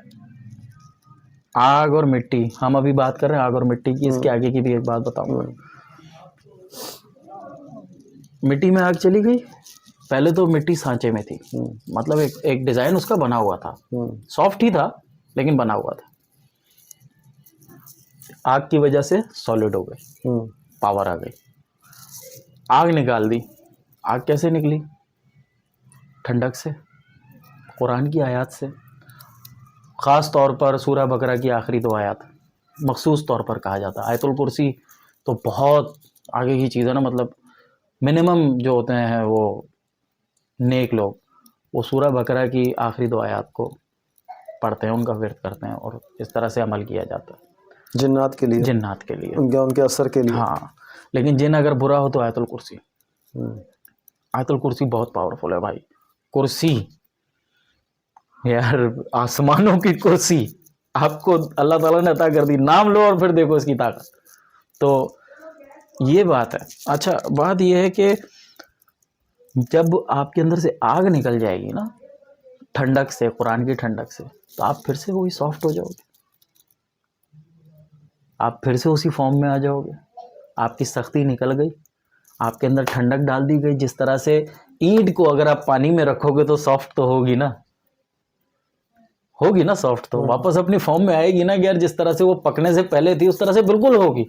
आग और मिट्टी, हम अभी बात कर रहे हैं आग और मिट्टी की, इसके आगे की भी एक बात बताऊंगा। मिट्टी में आग चली गई, पहले तो मिट्टी सांचे में थी, मतलब एक डिज़ाइन उसका बना हुआ था, सॉफ्ट ही था लेकिन बना हुआ था। आग की वजह से सॉलिड हो गई, पावर आ गई, आग निकाल दी। आग कैसे निकली? ठंडक से, कुरान की आयत से, ख़ास तौर पर सूरह बकरा की आखिरी 2 आयत मखसूस तौर पर कहा जाता है। आयतुल कुर्सी तो बहुत आगे की चीज़ है ना, मतलब मिनिमम जो होते हैं वो नेक लोग, वो सूरह बकरा की आखिरी 2 आयत को पढ़ते हैं, उनका विर्द करते हैं, और इस तरह से अमल किया जाता है जिन्नात के लिए, जिन्नात के लिए, उनके असर के लिए। हाँ, लेकिन जिन अगर बुरा हो तो आयतुल कुर्सी। आयतुल कुर्सी बहुत पावरफुल है भाई। कुर्सी यार, आसमानों की कुर्सी आपको अल्लाह ताला ने अता कर दी, नाम लो और फिर देखो इसकी ताकत। तो ये बात है। अच्छा, बात ये है कि जब आपके अंदर से आग निकल जाएगी ना, ठंडक से, कुरान की ठंडक से, तो आप फिर से वही सॉफ्ट हो जाओगे, आप फिर से उसी फॉर्म में आ जाओगे। आपकी सख्ती निकल गई, आपके अंदर ठंडक डाल दी गई। जिस तरह से ईंट को अगर आप पानी में रखोगे तो सॉफ्ट तो होगी ना, होगी ना सॉफ्ट, तो वापस अपनी फॉर्म में आएगी ना कि यार जिस तरह से वो पकने से पहले थी उस तरह से बिल्कुल होगी।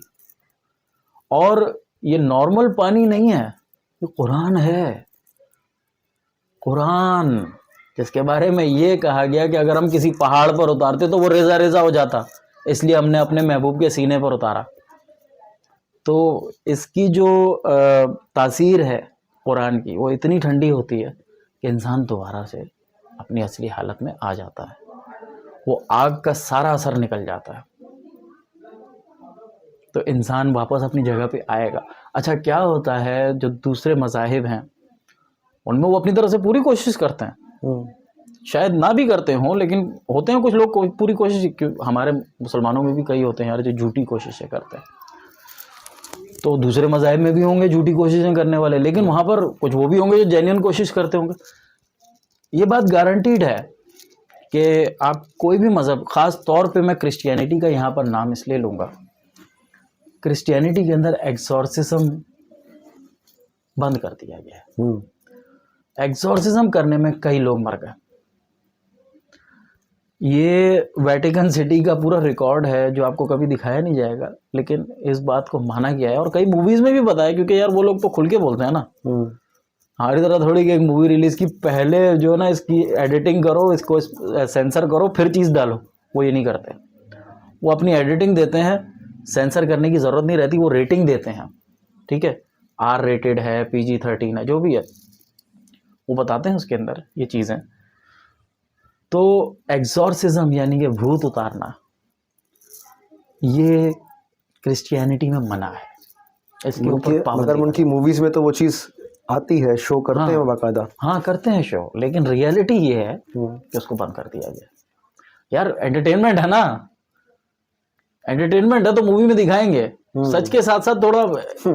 और ये नॉर्मल पानी नहीं है, ये कुरान है, कुरान, जिसके बारे में ये कहा गया कि अगर हम किसी पहाड़ पर उतारते तो वो रेजा रेजा हो जाता, इसलिए हमने अपने महबूब के सीने पर उतारा। तो इसकी जो तासीर है कुरान की, वो इतनी ठंडी होती है कि इंसान दोबारा से अपनी असली हालत में आ जाता है, वो आग का सारा असर निकल जाता है, तो इंसान वापस अपनी जगह पे आएगा। अच्छा, क्या होता है जो दूसरे मज़ाहिब हैं उनमें वो अपनी तरफ से पूरी कोशिश करते हैं, शायद ना भी करते हों, लेकिन होते हैं कुछ लोग पूरी कोशिश, हमारे मुसलमानों में भी कई होते हैं यार जो झूठी कोशिशें करते हैं, तो दूसरे मज़ाहिब में भी होंगे झूठी कोशिशें करने वाले, लेकिन वहाँ पर कुछ वो भी होंगे जो जेन्युइन कोशिश करते होंगे। ये बात गारंटीड है कि आप कोई भी मज़हब, ख़ास तौर पे मैं क्रिश्चियनिटी का यहाँ पर नाम इसलिए लूँगा, क्रिश्चियनिटी के अंदर एक्सॉर्सिज्म बंद कर दिया गया है। एक्सॉर्सिज्म करने में कई लोग मर गए। ये वेटिकन सिटी का पूरा रिकॉर्ड है जो आपको कभी दिखाया नहीं जाएगा, लेकिन इस बात को माना गया है और कई मूवीज़ में भी बताया, क्योंकि यार वो लोग तो खुल के बोलते हैं ना, हमारी तरह थोड़ी कि एक मूवी रिलीज़ की पहले जो ना इसकी एडिटिंग करो, इसको सेंसर करो फिर चीज़ डालो, वो ये नहीं करते। वो अपनी एडिटिंग देते हैं, सेंसर करने की ज़रूरत नहीं रहती, वो रेटिंग देते हैं, ठीक है, R रेटेड है, PG-13 है, जो भी है वो बताते हैं उसके अंदर ये चीज़ें। तो एक्सॉर्सिज्म यानी कि भूत उतारना, ये क्रिश्चियनिटी में मना है, इसके ऊपर पाबंदी। मगर उनकी मूवीज़ में तो वो चीज़ आती है, शो करते हैं बाकायदा। हाँ करते हैं शो, लेकिन रियलिटी ये है कि उसको बंद कर दिया गया। यार एंटरटेनमेंट है ना, एंटरटेनमेंट है तो मूवी में दिखाएंगे, सच के साथ साथ थोड़ा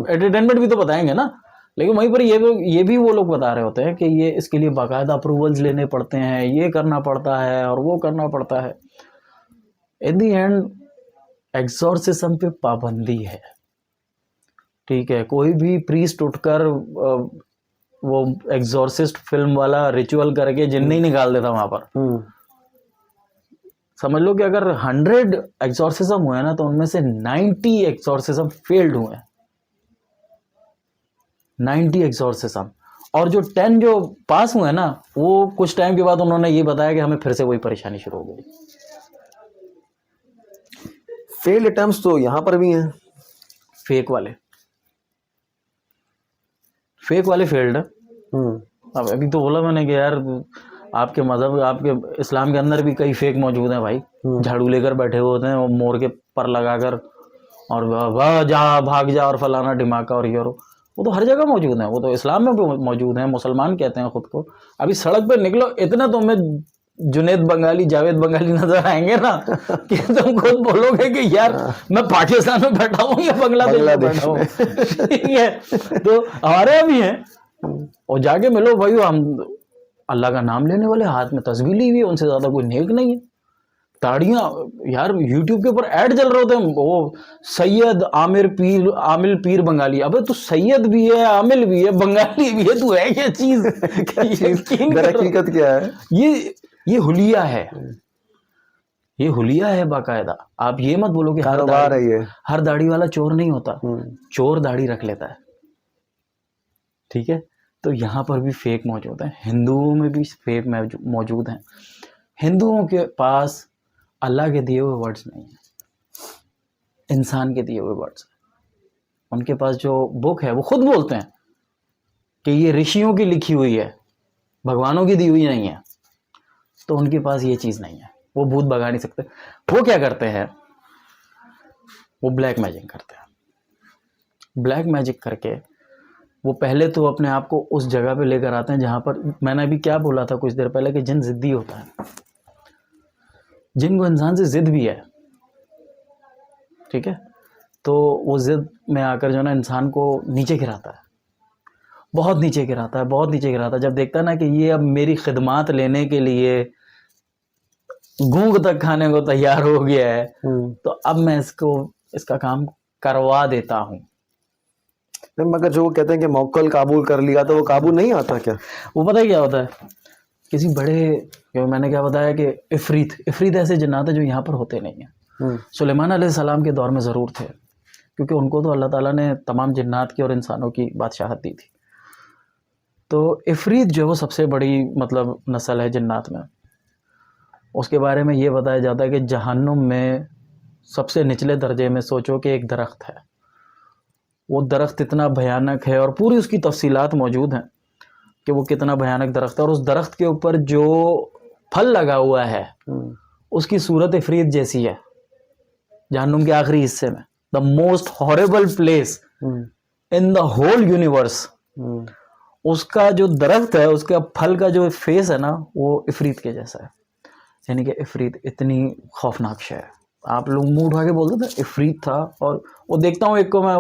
एंटरटेनमेंट भी तो बताएंगे ना। लेकिन वहीं पर ये भी वो लोग बता रहे होते हैं कि ये इसके लिए बाकायदा अप्रूवल्स लेने पड़ते हैं, ये करना पड़ता है और वो करना पड़ता है। इन दी एंड एक्सॉर्सिज्म पे पाबंदी है, ठीक है। कोई भी प्रीस्ट उठकर वो एक्सॉर्सिस्ट फिल्म वाला रिचुअल करके जिन नहीं निकाल देता वहां पर। समझ लो कि अगर 100 एक्सॉर्सिज्म हुए ना तो उनमें से 90 एक्सॉर्सिज्म फेल्ड हुए हैं, 90 एक्सॉर्सिज्म। और जो 10 जो पास हुए ना, वो कुछ टाइम के बाद उन्होंने ये बताया कि हमें फिर से वही परेशानी शुरू हो गई। फेल्ड अटेम्प्ट्स तो यहाँ पर भी हैं, फेक वाले फेल्ड। अब अभी तो बोला मैंने कि यार आपके मजहब, आपके इस्लाम के अंदर भी कई फेक मौजूद हैं भाई। झाड़ू लेकर बैठे हुए होते हैं, वो मोर के पर लगाकर और वाह जा भाग जा और फलाना ढिमाका और ये, वो तो हर जगह मौजूद है। वो तो इस्लाम में भी मौजूद है, मुसलमान कहते हैं खुद को। अभी सड़क पे निकलो इतना तो मैं जुनेद बंगाली, जावेद बंगाली नजर आएंगे ना कि तुम खुद बोलोगे कि यार मैं पाकिस्तान में बैठा हूँ या बांग्लादेश में बैठा हूँ। ठीक है, तो हमारे यहाँ भी हैं। और जाके मिलो भाई, हम अल्लाह का नाम लेने वाले, हाथ में तस्बीह ली हुई है, उनसे ज्यादा कोई नेक नहीं है। ताड़ियां यार यूट्यूब के ऊपर ऐड चल रहे होते हैं, वो सैयद आमिर पीर बंगाली। अबे तू सैयद भी है, आमिर भी है, बंगाली भी है, तू है क्या चीज? हकीकत क्या है? ये हुलिया है, ये हुलिया है बाकायदा। आप ये मत बोलो कि कारोबार है ये। हर दाढ़ी वाला चोर नहीं होता, चोर दाढ़ी रख लेता है, ठीक है। तो यहाँ पर भी फेक मौजूद है, हिंदुओं में भी फेक मौजूद हैं। हिंदुओं के पास अल्लाह के दिए हुए वर्ड्स नहीं है, इंसान के दिए हुए वर्ड्स है। उनके पास जो बुक है वो खुद बोलते हैं कि ये ऋषियों की लिखी हुई है, भगवानों की दी हुई नहीं है। तो उनके पास ये चीज़ नहीं है, वो भूत भगा नहीं सकते। वो क्या करते हैं, वो ब्लैक मैजिक करते हैं। ब्लैक मैजिक करके वो पहले तो अपने आप को उस जगह पे लेकर आते हैं जहाँ पर, मैंने अभी क्या बोला था कुछ देर पहले कि जिन जिद्दी होता है, जिन को इंसान से जिद भी है, ठीक है, तो वो जिद में आकर जो ना इंसान को नीचे गिराता है, बहुत नीचे गिराता है, बहुत नीचे गिराता है। जब देखता है ना कि ये अब मेरी खिदमत लेने के लिए गूंग तक खाने को तैयार हो गया है, तो अब मैं इसका काम करवा देता हूँ, नहीं, मगर जो कहते हैं कि मौक्कल काबूल कर लिया तो वो काबू नहीं आता क्या? वो पता है क्या होता है, किसी बड़े, मैंने क्या बताया कि इफरीत ऐसे जिन्नात है जो यहाँ पर होते नहीं हैं। सुलेमान अलैहिस्सलाम के दौर में ज़रूर थे, क्योंकि उनको तो अल्लाह ताला ने तमाम जिन्नात की और इंसानों की बादशाहत दी थी। तो इफरीत जो है वो सबसे बड़ी मतलब नस्ल है जिन्नात में। उसके बारे में ये बताया जाता है कि जहन्नुम में सबसे निचले दर्जे में सोचो कि एक दरख्त है, वो दरख्त इतना भयानक है और पूरी उसकी तफसीलात मौजूद हैं कि वो कितना भयानक दरख्त है। और उस दरख्त के ऊपर जो फल लगा हुआ है उसकी सूरत इफरीत जैसी है जहन्नुम के आखिरी हिस्से में। The most horrible place in the whole universe. उसका जो दरख्त है, उसका फल का जो फेस है ना, वो इफरीत के जैसा है। यानी कि इफरीत इतनी खौफनाक शय है। आप लोग मुंह उठा के बोलते थे इफरीत था, और वो देखता हूँ एक को मैं,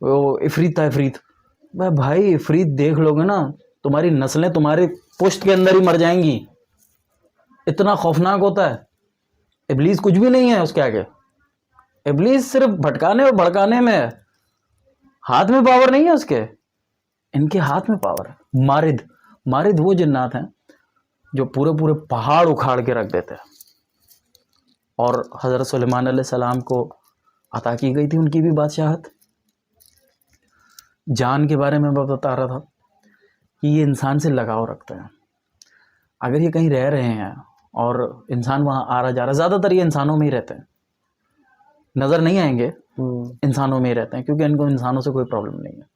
वो इफरीत था इफरीत। मैं भाई इफरीत देख लोगे ना तुम्हारी नस्लें तुम्हारे पुश्त के अंदर ही मर जाएंगी, इतना खौफनाक होता है। इब्लीस कुछ भी नहीं है उसके आगे। इब्लीस सिर्फ भटकाने और भड़काने में है, हाथ में पावर नहीं है उसके। इनके हाथ में पावर है। मारिद वो जिन्नात हैं जो पूरे पूरे पहाड़ उखाड़ के रख देते हैं। और हज़रत सुलेमान अलैहिस्सलाम को अता की गई थी उनकी भी बादशाहत। जान के बारे में मैं बता रहा था कि ये इंसान से लगाव रखते हैं। अगर ये कहीं रह रहे हैं और इंसान वहाँ आ रहा जा रहा, ज़्यादातर ये इंसानों में ही रहते हैं, नज़र नहीं आएंगे, इंसानों में ही रहते हैं, क्योंकि इनको इंसानों से कोई प्रॉब्लम नहीं है।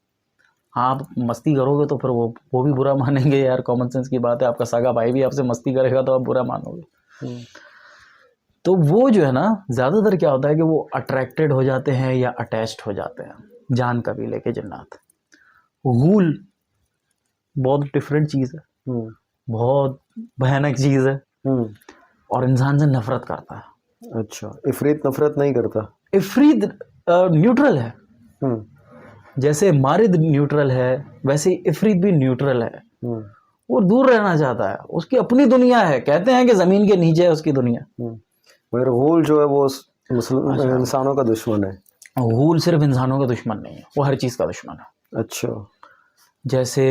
हाँ, आप मस्ती करोगे तो फिर वो भी बुरा मानेंगे यार, कॉमन सेंस की बात है। आपका सगा भाई भी आपसे मस्ती करेगा तो आप बुरा मानोगे। तो वो जो है ना, ज़्यादातर क्या होता है कि वो अट्रैक्टेड हो जाते हैं या अटैच्ड हो जाते हैं जान कबीले के जिन्नात। गूल बहुत डिफरेंट चीज़ है, बहुत भयानक चीज़ है, और इंसान से नफरत करता है। अच्छा, इफरीत नफरत नहीं करता? इफरीत न्यूट्रल है। जैसे मारिद न्यूट्रल है, वैसे इफरीत भी न्यूट्रल है। वो दूर रहना चाहता है, उसकी अपनी दुनिया है। कहते हैं कि ज़मीन के नीचे है उसकी दुनिया। मगर गूल जो है वो इंसानों का दुश्मन है। गूल सिर्फ इंसानों का दुश्मन नहीं है, वो हर चीज़ का दुश्मन है। अच्छा, जैसे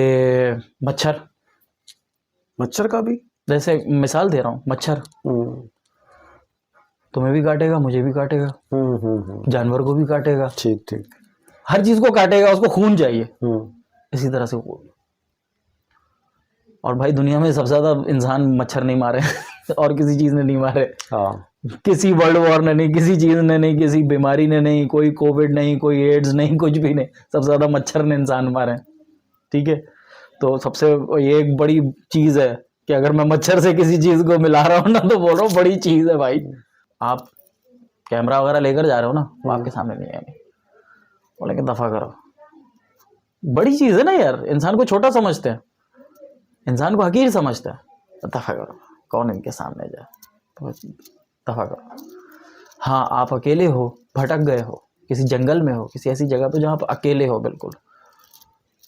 मच्छर का भी, जैसे मिसाल दे रहा हूँ, मच्छर तुम्हें भी काटेगा, मुझे भी काटेगा, जानवर को भी काटेगा, ठीक, हर चीज़ को काटेगा, उसको खून चाहिए। इसी तरह से वो। और भाई दुनिया में सबसे ज़्यादा इंसान मच्छर नहीं मारे और किसी चीज़ ने नहीं मारे। हाँ, किसी वर्ल्ड वॉर ने नहीं, किसी चीज़ ने नहीं, किसी बीमारी ने नहीं, कोई कोविड नहीं, कोई एड्स नहीं, कुछ भी नहीं। सबसे ज़्यादा मच्छर ने इंसान मारे। ठीक है, तो सबसे ये एक बड़ी चीज़ है कि अगर मैं मच्छर से किसी चीज़ को मिला रहा हूँ ना, तो बोल रहा हूँ बड़ी चीज़ है भाई। आप कैमरा वगैरह लेकर जा रहे हो ना, वो आपके सामने नहीं आएंगे, बोलेंगे दफ़ा करो। बड़ी चीज़ है ना यार, इंसान को छोटा समझते हैं, इंसान को हकीर समझते हैं। दफ़ा करो, कौन इनके सामने जाए, तो दफ़ा करो। हाँ, आप अकेले हो, भटक गए हो, किसी जंगल में हो, किसी ऐसी जगह पे जहाँ आप अकेले हो बिल्कुल,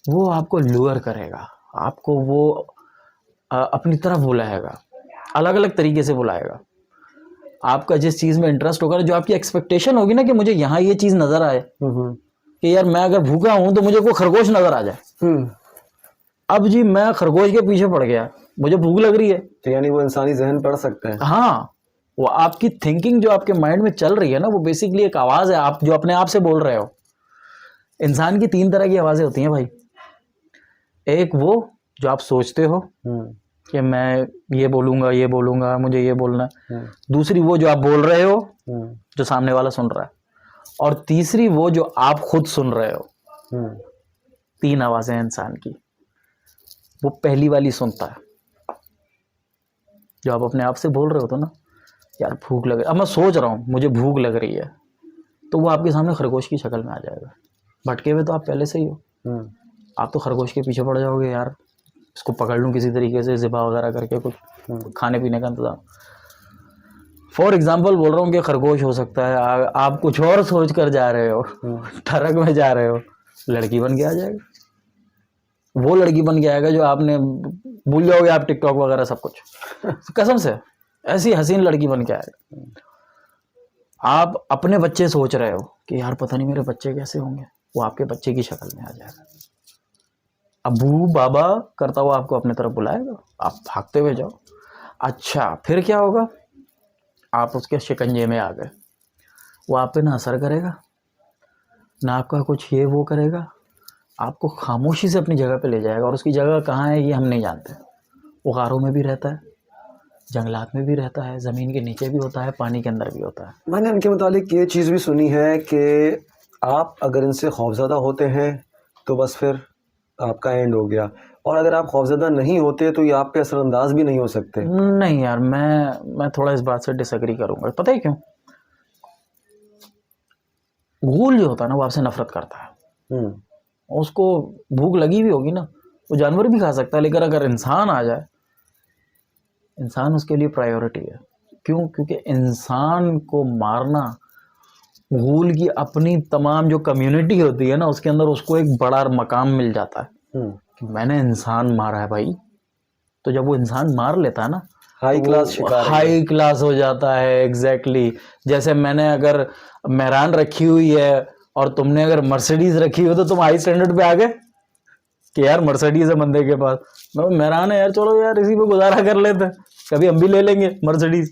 वो आपको लूर करेगा, आपको वो अपनी तरफ बुलाएगा, अलग अलग तरीके से बुलाएगा। आपका जिस चीज़ में इंटरेस्ट होगा, जो आपकी एक्सपेक्टेशन होगी ना कि मुझे यहाँ ये चीज़ नज़र आए, कि यार मैं अगर भूखा हूँ तो मुझे कोई खरगोश नज़र आ जाए। अब जी मैं खरगोश के पीछे पड़ गया, मुझे भूख लग रही है, तो यानी वो इंसानी जहन पढ़ सकते हैं। हाँ, वो आपकी थिंकिंग जो आपके माइंड में चल रही है ना, वो बेसिकली एक आवाज़ है, आप जो अपने आप से बोल रहे हो। इंसान की 3 तरह की आवाज़ें होती हैं भाई। एक वो जो आप सोचते हो कि मैं ये बोलूँगा, मुझे ये बोलना है। दूसरी वो जो आप बोल रहे हो, जो सामने वाला सुन रहा है। और तीसरी वो जो आप खुद सुन रहे हो। 3 आवाज़ें हैं इंसान की। वो पहली वाली सुनता है जो आप अपने आप से बोल रहे हो तो ना, यार भूख लग रही है, अब मैं सोच रहा हूँ मुझे भूख लग रही है, तो वो आपके सामने खरगोश की शक्ल में आ जाएगा। भटके हुए तो आप पहले से ही हो, आप तो खरगोश के पीछे पड़ जाओगे, यार इसको पकड़ लूँ किसी तरीके से, ज़िबा वगैरह करके कुछ खाने पीने का इंतज़ाम। फॉर एग्जाम्पल बोल रहा हूँ कि खरगोश हो सकता है, आप कुछ और सोच कर जा रहे हो, ठरक में जा रहे हो, लड़की बन के आ जाएगा। वो लड़की बन के आएगा जो आपने भूल जाओगे, आप टिकटॉक वगैरह सब कुछ, कसम से ऐसी हसीन लड़की बन के आएगा। आप अपने बच्चे सोच रहे हो कि यार पता नहीं मेरे बच्चे कैसे होंगे, वो आपके बच्चे की शक्ल में आ जाएगा, अबू बाबा करता हुआ आपको अपने तरफ बुलाएगा, आप भागते हुए जाओ। अच्छा फिर क्या होगा, आप उसके शिकंजे में आ गए, वो आप पे ना असर करेगा, ना आपका कुछ ये वो करेगा, आपको खामोशी से अपनी जगह पे ले जाएगा। और उसकी जगह कहाँ है ये हम नहीं जानते। वो गारों में भी रहता है, जंगलात में भी रहता है, ज़मीन के नीचे भी होता है, पानी के अंदर भी होता है। मैंने इनके मुतालिक ये चीज़ भी सुनी है कि आप अगर इनसे खौफज़दा होते हैं तो बस फिर आपका एंड हो गया, और अगर आप खौफज़दा नहीं होते तो ये आप पे असरअंदाज भी नहीं हो सकते। नहीं यार, मैं थोड़ा इस बात से डिसएग्री करूँगा। पता है क्यों? गूल जो होता है ना वो आपसे नफरत करता है। उसको भूख लगी भी होगी ना, वो जानवर भी खा सकता है, लेकिन अगर इंसान आ जाए, इंसान उसके लिए प्रायोरिटी है। क्यों? क्योंकि इंसान को मारना, गूल की अपनी तमाम जो कम्युनिटी होती है ना उसके अंदर उसको एक बड़ा मकाम मिल जाता है कि मैंने इंसान मारा है भाई। तो जब वो इंसान मार लेता है ना, हाई क्लास शिकार, हाई क्लास हो जाता है। एग्जैक्टली जैसे मैंने अगर मेहरान रखी हुई है और तुमने अगर मर्सिडीज रखी हो तो तुम हाई स्टैंडर्ड पे आ गए कि यार मर्सिडीज है बंदे के पास, मेहरान है यार, चलो यार इसी पे गुजारा कर लेते हैं, कभी हम भी ले लेंगे मर्सिडीज।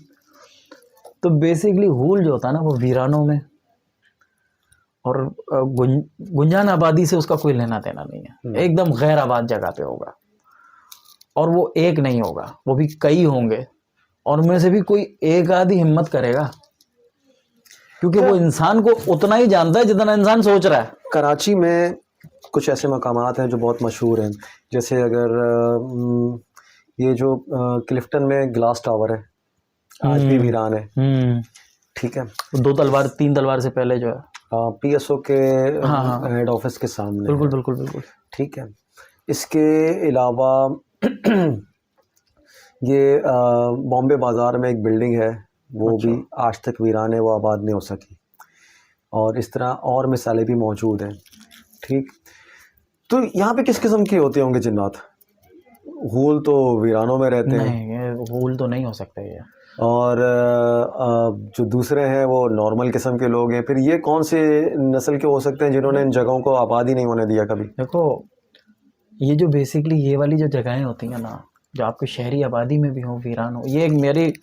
तो बेसिकली गूल जो होता है ना वो वीरानों में और गुंजान आबादी से उसका कोई लेना देना नहीं है। एकदम गैर आबाद जगह पे होगा, और वो एक नहीं होगा, वो भी कई होंगे, और उनमें से भी कोई एक आधी हिम्मत करेगा, क्योंकि वो इंसान को उतना ही जानता है जितना इंसान सोच रहा है। कराची में कुछ ऐसे मकामात हैं जो बहुत मशहूर हैं, जैसे अगर ये जो क्लिफ्टन में ग्लास टावर है, आज भी वीरान है, ठीक है, 2 तलवार 3 तलवार से पहले जो है PSO के हेड ऑफिस के सामने। बिल्कुल बिल्कुल बिल्कुल, ठीक है। इसके अलावा ये बॉम्बे बाज़ार में एक बिल्डिंग है, वो भी आज तक वीरान है, वो आबाद नहीं हो सकी, और इस तरह और मिसालें भी मौजूद हैं। ठीक, तो यहाँ पे किस किस्म के होते होंगे जिन्नात? गूल तो वीरानों में रहते हैं। नहीं, गूल तो नहीं हो सकते ये। और जो दूसरे हैं वो नॉर्मल किस्म के लोग हैं। फिर ये कौन से नस्ल के हो सकते हैं जिन्होंने इन जगहों को आबाद ही नहीं होने दिया कभी? देखो, ये जो बेसिकली ये वाली जो जगहें होती हैं ना, जो आपकी शहरी आबादी में भी हो, वीरान हो, ये एक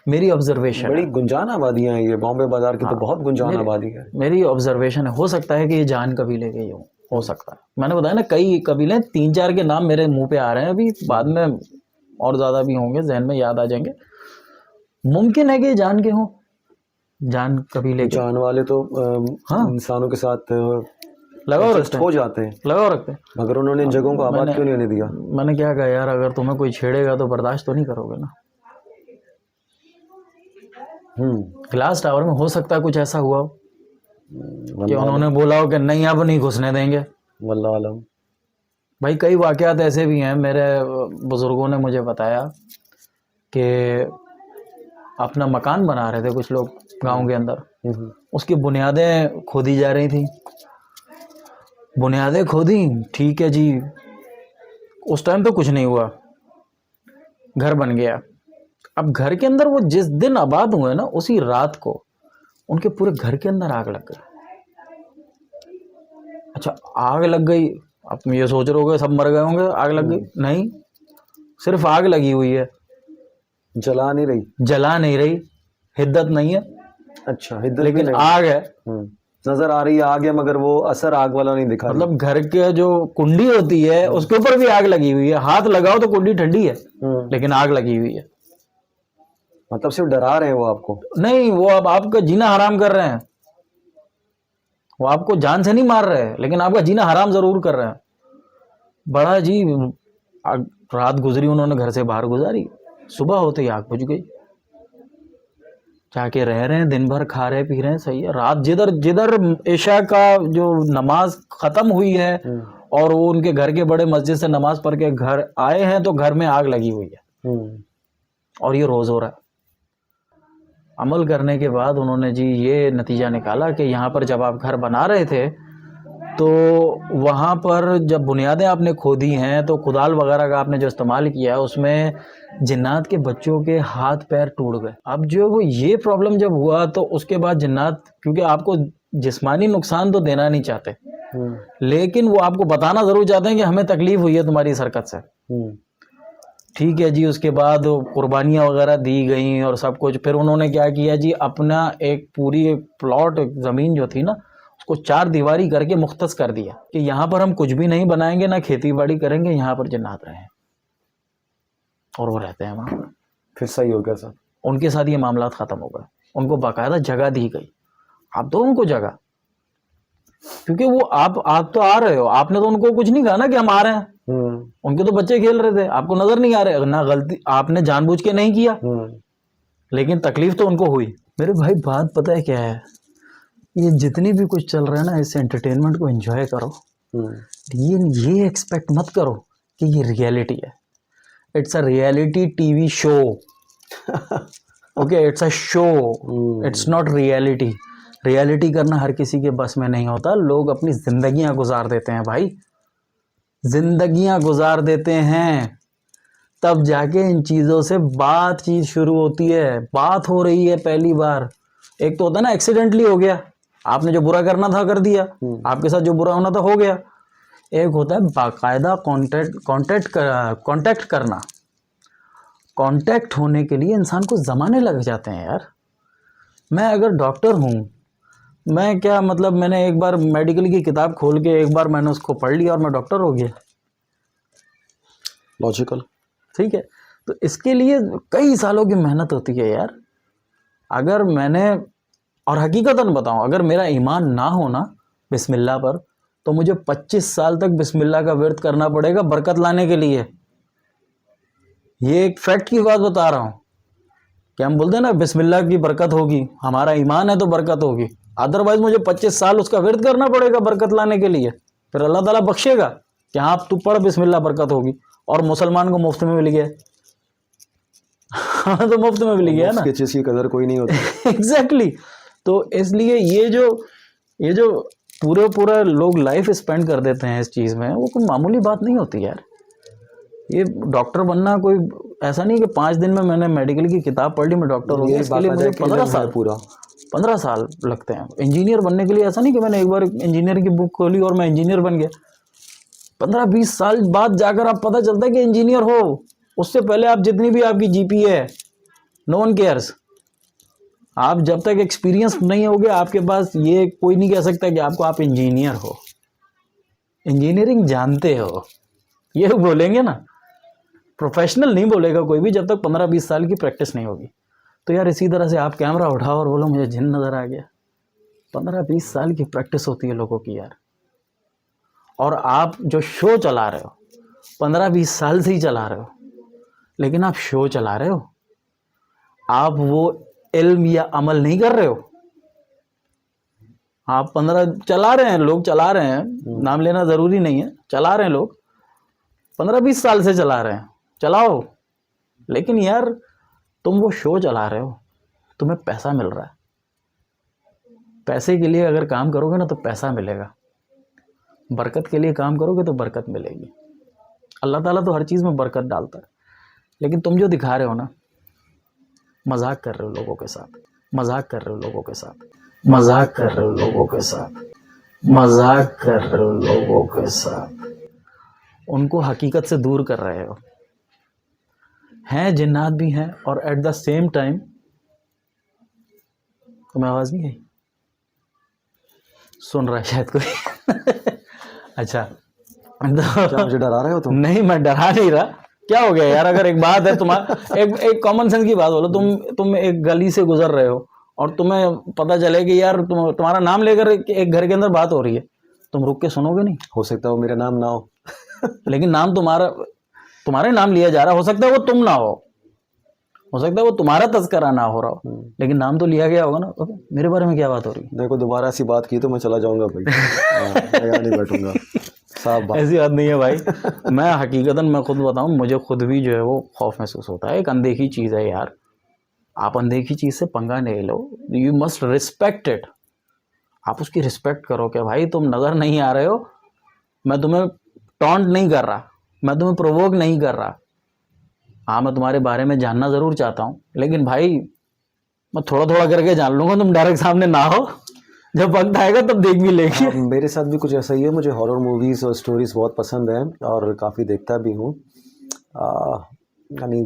मेरी ऑब्जर्वेशन, बड़ी गुंजान आबादियाँ हैं ये, बॉम्बे बाजार की तो बहुत गुंजान आबादी है। मेरी ऑब्जर्वेशन है, हो सकता है कि ये जान कबीले के ही हो सकता है। मैंने बताया ना कई कबीले, 3-4 के नाम मेरे मुंह पे आ रहे हैं, अभी बाद में और ज़्यादा भी होंगे, जहन में याद आ जाएंगे। मुमकिन है कि जान के हों, जान कबीले के। जान वाले तो इंसानों के साथ लगाओ रखते हो जाते हैं, लगाओ रखते हैं, मगर उन्होंने इन जगहों को आबाद क्यों नहीं होने दिया? मैंने क्या कहा यार, अगर तुम्हें कोई छेड़ेगा तो बर्दाश्त तो नहीं करोगे ना। ग्लास टावर में हो सकता है कुछ ऐसा हुआ हो कि उन्होंने बोला हो कि नहीं अब नहीं घुसने देंगे, वल्लाह आलम। भाई कई वाकयात ऐसे भी हैं, मेरे बुजुर्गों ने मुझे बताया कि अपना मकान बना रहे थे कुछ लोग गांव के अंदर, उसकी बुनियादें खोदी जा रही थी, बुनियादें खोदी, ठीक है जी, उस टाइम तो कुछ नहीं हुआ, घर बन गया। अब घर के अंदर वो जिस दिन आबाद हुए ना, उसी रात को उनके पूरे घर के अंदर आग लग गई। अच्छा, आग लग गई, आप ये सोच रहे होगे सब मर गए होंगे, आग लग गई? नहीं, सिर्फ आग लगी हुई है, जला नहीं रही, हिद्दत नहीं है। अच्छा, हिद्दत लेकिन आग है, नजर आ रही है आग है, मगर वो असर आग वाला नहीं दिखा। मतलब घर के जो कुंडी होती है उसके ऊपर भी आग लगी हुई है, हाथ लगाओ तो कुंडी ठंडी है, लेकिन आग लगी हुई है। मतलब सिर्फ डरा रहे हैं वो आपको? नहीं, वो अब आपका जीना हराम कर रहे हैं, वो आपको जान से नहीं मार रहे, लेकिन आपका जीना हराम जरूर कर रहे हैं। बड़ा जी, रात गुजरी, उन्होंने घर से बाहर गुजारी, सुबह होते ही आग बुझ गई। जाके रह रहे हैं, दिन भर खा रहे पी रहे हैं, सही है। रात जिधर इशा का जो नमाज खत्म हुई है और वो उनके घर के बड़े मस्जिद से नमाज पढ़ के घर आए हैं तो घर में आग लगी हुई है, और ये रोज हो रहा है। अमल करने के बाद उन्होंने जी ये नतीजा निकाला कि यहाँ पर जब आप घर बना रहे थे तो वहाँ पर जब बुनियादें आपने खोदी हैं तो कुदाल वगैरह का आपने जो इस्तेमाल किया है उसमें जिन्नात के बच्चों के हाथ पैर टूट गए। अब जो वो ये प्रॉब्लम जब हुआ तो उसके बाद जिन्नात, क्योंकि आपको जिस्मानी नुकसान तो देना नहीं चाहते, लेकिन वो आपको बताना जरूर चाहते हैं कि हमें तकलीफ हुई है तुम्हारी इस हरकत से। ठीक है जी, उसके बाद कुर्बानियाँ वगैरह दी गई और सब कुछ। फिर उन्होंने क्या किया जी, अपना एक पूरी प्लॉट ज़मीन जो थी ना, उसको 4 दीवारी करके मुख्तस कर दिया कि यहाँ पर हम कुछ भी नहीं बनाएंगे, ना खेती बाड़ी करेंगे, यहाँ पर जिन्नात रहें। और वो रहते हैं वहाँ पर। फिर सही हो गया सर, उनके साथ ये मामला ख़त्म हो गए। उनको बाकायदा जगह दी गई। आप दो उनको जगह, क्योंकि वो आप तो आ रहे हो, आपने तो उनको कुछ नहीं कहा ना कि हम आ रहे हैं। उनके तो बच्चे खेल रहे थे, आपको नजर नहीं आ रहे ना, गलती आपने जानबूझ के नहीं किया, लेकिन तकलीफ तो उनको हुई। मेरे भाई बात पता है क्या है, ये जितनी भी कुछ चल रहा है ना, इस एंटरटेनमेंट को एंजॉय करो। ये एक्सपेक्ट मत करो कि ये रियलिटी है। It's a reality TV show. Okay, it's a show, it's not reality. Reality करना हर किसी के बस में नहीं होता। लोग अपनी जिंदगियां गुजार देते हैं भाई, जिंदगियां गुजार देते हैं, तब जाके इन चीज़ों से बातचीत शुरू होती है। बात हो रही है पहली बार। एक तो होता है ना, एक्सीडेंटली हो गया, आपने जो बुरा करना था कर दिया, आपके साथ जो बुरा होना था हो गया। एक होता है बाकायदा कांटेक्ट करना। कांटेक्ट होने के लिए इंसान को ज़माने लग जाते हैं यार। मैं अगर डॉक्टर हूँ, मैं क्या मतलब, मैंने एक बार मेडिकल की किताब खोल के एक बार मैंने उसको पढ़ लिया और मैं डॉक्टर हो गया? लॉजिकल। ठीक है, तो इसके लिए कई सालों की मेहनत होती है यार। अगर मैंने, और हकीकतन बताऊं, अगर मेरा ईमान ना हो ना बिस्मिल्लाह पर, तो मुझे 25 साल तक बिस्मिल्लाह का विर्द करना पड़ेगा बरकत लाने के लिए। ये एक फैक्ट की बात बता रहा हूं कि हम बोलते हैं ना बिस्मिल्लाह की बरकत होगी, हमारा ईमान है तो बरकत होगी। अदरवाइज मुझे 25 साल उसका विर्द करना पड़ेगा बरकत लाने के लिए। फिर अल्लाह ताला बख्शेगा कि हाँ तू पढ़ बिस्मिल्लाह बरकत होगी, और मुसलमान को मुफ्त में मिल गया। हाँ तो मुफ्त में मिल गया ना, चीज की कदर कोई नहीं होती। एग्जैक्टली। तो इसलिए ये जो पूरा लोग लाइफ स्पेंड कर देते हैं इस चीज़ में, वो कोई मामूली बात नहीं होती यार। ये डॉक्टर बनना कोई ऐसा नहीं कि 5 दिन में मैंने मेडिकल की किताब पढ़ ली मैं डॉक्टर हो गया। इसके लिए मुझे 15 साल लगते हैं। इंजीनियर बनने के लिए ऐसा नहीं कि मैंने एक बार इंजीनियर की बुक खोली और मैं इंजीनियर बन गया। 15-20 साल बाद जाकर आप पता चलता है कि इंजीनियर हो। उससे पहले आप जितनी भी आपकी जीपीए है, नो वन केयर्स। आप जब तक एक्सपीरियंस नहीं होगे आपके पास, ये कोई नहीं कह सकता कि आप इंजीनियर हो, इंजीनियरिंग जानते हो, ये बोलेंगे ना। प्रोफेशनल नहीं बोलेगा कोई भी जब तक 15-20 साल की प्रैक्टिस नहीं होगी। तो यार इसी तरह से आप कैमरा उठाओ और बोलो मुझे जिन नज़र आ गया। 15-20 साल की प्रैक्टिस होती है लोगों की यार। और आप जो शो चला रहे हो 15-20 साल से ही चला रहे हो, लेकिन आप शो चला रहे हो, आप वो इल्म या अमल नहीं कर रहे हो। आप 15 चला रहे हैं, लोग चला रहे हैं, नाम लेना ज़रूरी नहीं है, चला रहे हैं लोग 15-20 साल से चला रहे हैं, चलाओ। लेकिन यार तुम वो शो चला रहे हो, तुम्हें पैसा मिल रहा है। पैसे के लिए अगर काम करोगे ना तो पैसा मिलेगा, बरकत के लिए काम करोगे तो बरकत मिलेगी। अल्लाह ताला तो हर चीज़ में बरकत डालता है। लेकिन तुम जो दिखा रहे हो ना, मजाक कर रहे हो लोगों के साथ, मजाक कर रहे हो लोगों के साथ, मजाक कर रहे हो लोगों के साथ, मजाक कर रहे हो लोगों के साथ, उनको हकीकत से दूर कर रहे हो। हैं जिन्नात भी हैं, और एट द सेम टाइम, तुम्हें आवाज़ नहीं आई? सुन रहा है शायद कोई। अच्छा, क्या मुझे डरा रहे हो तुम? नहीं, मैं डरा नहीं रहा। क्या हो गया यार, अगर एक बात है तुम्हारा, एक कॉमन सेंस की बात बोलो, तुम एक गली से गुजर रहे हो और तुम्हें पता चले कि यार तुम्हारा नाम लेकर एक घर के अंदर बात हो रही है, तुम रुक के सुनोगे नहीं? हो सकता है वो मेरा नाम ना हो। लेकिन नाम तुम्हारे नाम लिया जा रहा, हो सकता है वो तुम ना हो सकता है वो तुम्हारा तस्करा ना हो रहा हो, लेकिन नाम तो लिया गया होगा ना। ओके, मेरे बारे में क्या बात हो रही है? देखो दोबारा ऐसी बात की तो मैं चला जाऊंगा भाई। मैं यहाँ नहीं बैठूंगा। ऐसी बात नहीं है भाई। मैं हकीकतन मैं खुद बताऊं, मुझे खुद भी जो है वो खौफ महसूस होता है। एक अनदेखी चीज़ है यार, आप अनदेखी चीज़ से पंगा नहीं लो। You must respect it. आप उसकी रिस्पेक्ट करो कि भाई तुम नज़र नहीं आ रहे हो, मैं तुम्हें टॉन्ट नहीं कर रहा, मैं तुम्हें प्रोवोक नहीं कर रहा। हाँ, मैं तुम्हारे बारे में जानना ज़रूर चाहता हूँ, लेकिन भाई मैं थोड़ा थोड़ा करके जान लूँगा, तुम डायरेक्ट सामने ना हो। जब वक्त आएगा तब देख भी लेंगे। हाँ, मेरे साथ भी कुछ ऐसा ही है। मुझे हॉरर मूवीज़ और स्टोरीज़ बहुत पसंद हैं और काफ़ी देखता भी हूँ। यानी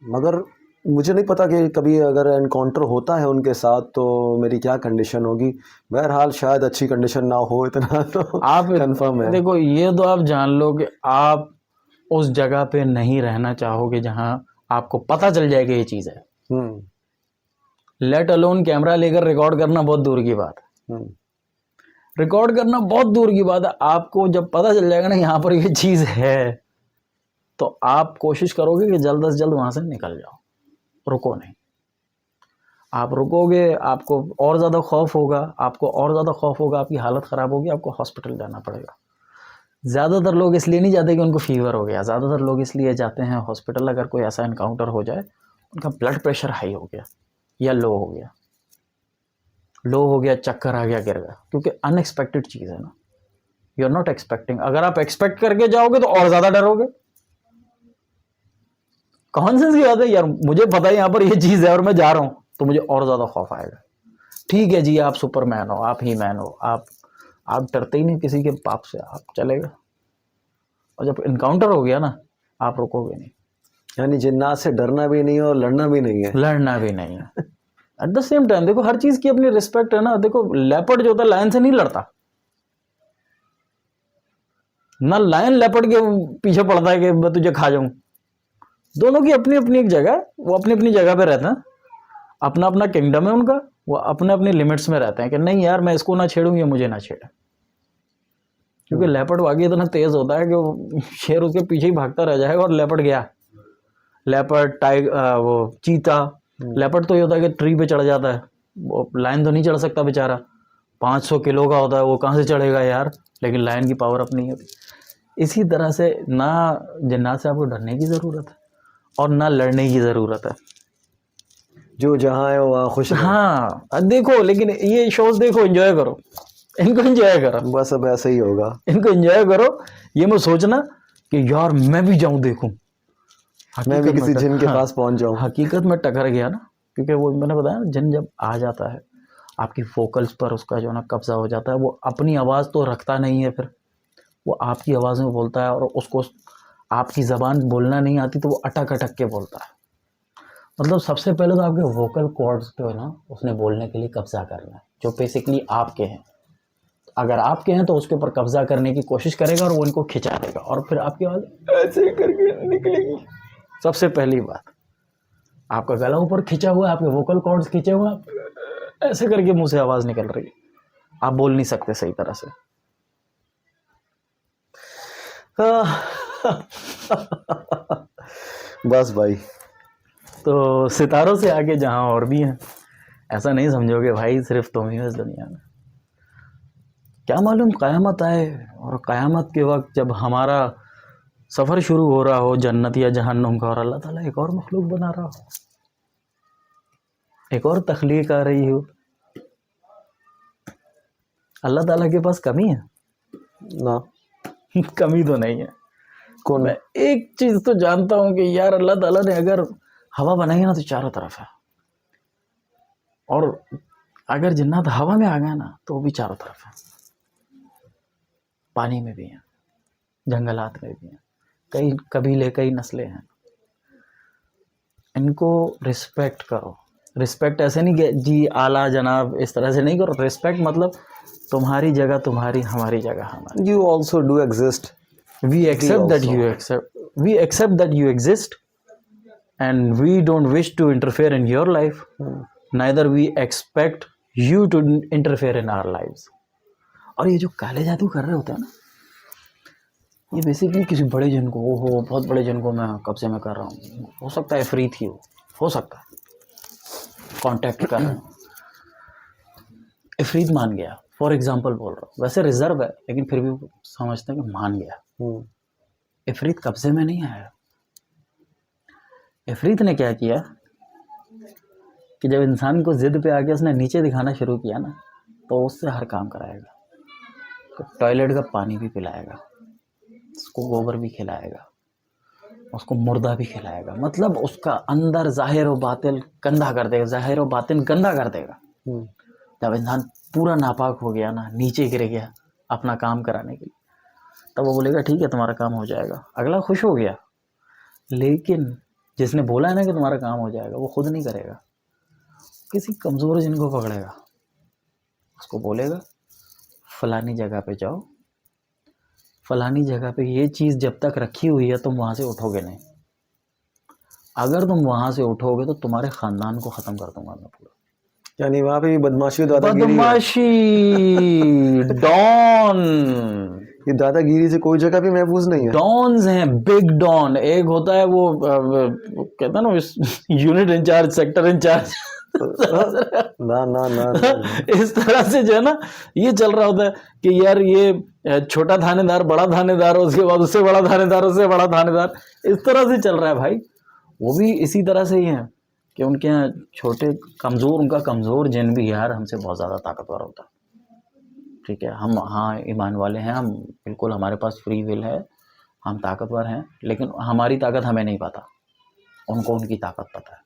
मगर मुझे नहीं पता कि कभी अगर एनकाउंटर होता है उनके साथ तो मेरी क्या कंडीशन होगी। बहरहाल शायद अच्छी कंडीशन ना हो, इतना तो आप कंफर्म है। देखो, ये तो आप जान लो कि आप उस जगह पे नहीं रहना चाहोगे जहां आपको पता चल जाए कि ये चीज़ है। लेट अलोन कैमरा लेकर रिकॉर्ड करना बहुत दूर की बात है। रिकॉर्ड करना बहुत दूर की बात है, आपको जब पता चल जाएगा ना यहाँ पर ये चीज़ है, तो आप कोशिश करोगे कि जल्द से जल्द वहाँ से निकल जाओ, रुको नहीं। आप रुकोगे, आपको और ज़्यादा खौफ होगा, आपकी हालत ख़राब होगी, आपको हॉस्पिटल जाना पड़ेगा। ज़्यादातर लोग इसलिए नहीं जाते कि उनको फीवर हो गया, ज़्यादातर लोग इसलिए जाते हैं हॉस्पिटल अगर कोई ऐसा इनकाउंटर हो जाए, उनका ब्लड प्रेशर हाई हो गया या लो हो गया, चक्कर आ गया, गिर गया, क्योंकि अनएक्सपेक्टेड चीज़ है ना। You are not expecting. अगर आप एक्सपेक्ट करके जाओगे तो और ज़्यादा डरोगे। कॉमन सेंस की बात है यार, मुझे पता है यहाँ पर ये चीज़ है और मैं जा रहा हूँ, तो मुझे और ज़्यादा खौफ आएगा। ठीक है जी, आप सुपरमैन हो, आप ही मैन हो, आप डरते ही नहीं किसी के पाप से, आप चलेगा। और जब इनकाउंटर हो गया ना, आप रुकोगे नहीं। यानी जिन्नात से डरना भी नहीं है और लड़ना भी नहीं है। एट द सेम टाइम देखो, हर चीज की अपनी रिस्पेक्ट है ना। देखो, लेपर्ड जो होता है लायन से नहीं लड़ता ना, लायन लेपर्ड के पीछे पड़ता है कि मैं तुझे खा जाऊं। दोनों की अपनी अपनी एक जगह, वो अपनी अपनी जगह पे रहते हैं, अपना अपना किंगडम है उनका, वो अपने अपने लिमिट्स में रहते हैं कि नहीं यार मैं इसको ना छेड़ूं, ये मुझे ना छेड़े। क्योंकि लेपर्ड वाकई इतना तेज होता है कि वो शेर उसके पीछे ही भागता रह जाएगा और लेपर्ड गया। लेपर्ड, टाइगर, वो चीता। लेपर्ड तो ये होता है कि ट्री पे चढ़ जाता है, वो लायन तो नहीं चढ़ सकता बेचारा, 500 किलो का होता है, वो कहाँ से चढ़ेगा यार। लेकिन लायन की पावर अपनी होती। इसी तरह से ना जिन्नात से आपको डरने की ज़रूरत है और ना लड़ने की ज़रूरत है। जो जहाँ है वहाँ खुश रहो। हाँ देखो, लेकिन ये शोज देखो, एंजॉय करो, इनको एंजॉय करो, बस अब ऐसा ही होगा। इनको एंजॉय करो। ये मत सोचना कि यार मैं भी जाऊं देखूं, मैं भी किसी जिन के पास पहुंच जाऊं। हकीकत में टकर गया ना, क्योंकि वो मैंने बताया ना, जिन जब आ जाता है आपकी फोकल्स पर, उसका जो ना कब्जा हो जाता है, वो अपनी आवाज़ तो रखता नहीं है, फिर वो आपकी आवाज़ में बोलता है और उसको आपकी ज़बान बोलना नहीं आती तो वो अटक अटक के बोलता है। मतलब सबसे पहले तो आपके वोकल कॉर्ड्स पे ना उसने बोलने के लिए कब्जा करना है, जो बेसिकली आपके हैं। अगर आपके हैं तो उसके ऊपर कब्जा करने की कोशिश करेगा और वो इनको खिंचा देगा और फिर आपकी आवाज़ ऐसे करके निकलेगी। सबसे पहली बात, आपका गला ऊपर खिंचा हुआ है, आपके वोकल कॉर्ड्स खिंचे हुए हैं, ऐसे करके मुंह से आवाज़ निकल रही है, आप बोल नहीं सकते सही तरह से। बस भाई, तो सितारों से आगे जहाँ और भी हैं, ऐसा नहीं समझोगे भाई सिर्फ तुम ही हो इस दुनिया में। क्या मालूम क़यामत आए और क़यामत के वक्त जब हमारा सफ़र शुरू हो रहा हो जन्नत या जहन्नुम का, और अल्लाह ताला एक और मखलूक बना रहा हो, एक और तख्लीक आ रही हो। अल्लाह ताला के पास कमी है ना? कमी तो नहीं है। कौन? मैं एक चीज़ तो जानता हूँ कि यार अल्लाह ताला ने अगर हवा बनाई है ना तो चारों तरफ है, और अगर जिन्नात हवा में आ गया ना तो वो भी चारों तरफ है। पानी में भी हैं, जंगलात में भी हैं, कई कबीले, कई नस्लें हैं। इनको रिस्पेक्ट करो। रिस्पेक्ट ऐसे नहीं कि जी आला जनाब इस तरह से नहीं करो। रिस्पेक्ट मतलब तुम्हारी जगह तुम्हारी, हमारी जगह हमारी। You also do exist. We accept that you accept. We accept that you exist, and we don't wish to interfere in your life. Neither we expect you to interfere in our lives. और ये जो काले जादू कर रहे होते हैं ना, ये बेसिकली किसी बड़े जन को, ओहो बहुत बड़े जन को मैं कब्जे में कर रहा हूँ, हो सकता है इफरीत ही हो सकता है कांटेक्ट कर रहा हूँ, इफरीत मान गया, फॉर एग्जांपल बोल रहा हूँ, वैसे रिजर्व है लेकिन फिर भी समझते हैं कि मान गया। इफरीत कब्जे में नहीं आया। इफरीत ने क्या किया कि जब इंसान को जिद पे आके उसने नीचे दिखाना शुरू किया ना, तो उससे हर काम कराएगा, तो टॉयलेट का पानी भी पिलाएगा, उसको गोबर भी खिलाएगा, उसको मुर्दा भी खिलाएगा। मतलब उसका अंदर ज़ाहिर व बातिन गंदा कर देगा, ज़ाहिर व बातिन गंदा कर देगा। जब इंसान पूरा नापाक हो गया ना, नीचे गिर गया अपना काम कराने के लिए, तब वो बोलेगा ठीक है तुम्हारा काम हो जाएगा, अगला खुश हो गया। लेकिन जिसने बोला है ना कि तुम्हारा काम हो जाएगा, वो खुद नहीं करेगा, किसी कमज़ोर जिनको पकड़ेगा, उसको बोलेगा फलानी जगह पे जाओ, फलानी जगह पे ये चीज़ जब तक रखी हुई है तुम वहाँ से उठोगे नहीं, अगर तुम वहाँ से उठोगे तो तुम्हारे ख़ानदान को ख़त्म कर दूंगा मैं पूरा। यानी वहाँ पे बदमाशी दादागिरी बदमाशी डॉन, ये दादागिरी से कोई जगह भी महफूज नहीं है। डॉन्स हैं, बिग डॉन। एक होता है वो कहता है ना यूनिट इंचार्ज, सेक्टर इंचार्ज ना ना ना, ना। इस तरह से जो है ना ये चल रहा होता है कि यार ये छोटा थानेदार, बड़ा थानेदार, उसके बाद उससे बड़ा थानेदार, उससे बड़ा थानेदार, इस तरह से चल रहा है भाई। वो भी इसी तरह से ही हैं कि उनके यहाँ छोटे कमज़ोर, उनका कमज़ोर जिन भी यार हमसे बहुत ज़्यादा ताकतवर होता है। ठीक है, हम हाँ ईमान वाले हैं, हम बिल्कुल, हमारे पास फ्री विल है, हम ताकतवर हैं, लेकिन हमारी ताकत हमें नहीं पता, उनको उनकी ताकत पता है।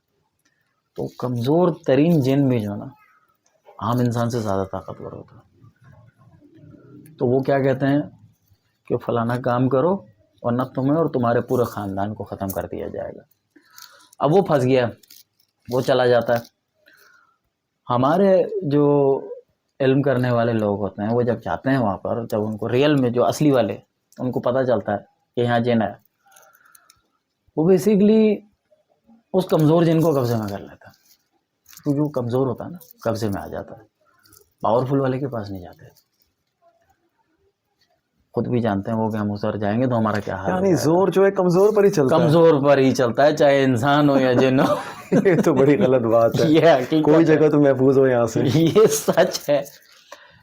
तो कमज़ोर तरीन जिन भी जो है ना आम इंसान से ज़्यादा ताकतवर होता है। तो वो क्या कहते हैं कि फलाना काम करो वरना तुम्हें और तुम्हारे पूरे ख़ानदान को ख़त्म कर दिया जाएगा। अब वो फंस गया, वो चला जाता है। हमारे जो इल्म करने वाले लोग होते हैं वो जब जाते हैं वहाँ पर, जब उनको रियल में जो असली वाले उनको पता चलता है कि यहाँ जिन है, वो बेसिकली उस कमज़ोर जिन को कब्ज़े में कर लेता है, क्योंकि वो कमज़ोर होता है ना, कब्ज़े में आ जाता है। पावरफुल वाले के पास नहीं जाते, खुद भी जानते हैं वो कि हम उस पर जाएंगे तो हमारा क्या हाल यानी जोर जो है कमज़ोर पर ही चलता है। कमज़ोर पर ही चलता है, चाहे इंसान हो या जिन हो। ये तो बड़ी गलत बात है। ये कोई जगह तो महफूज हो यहाँ से। ये सच है।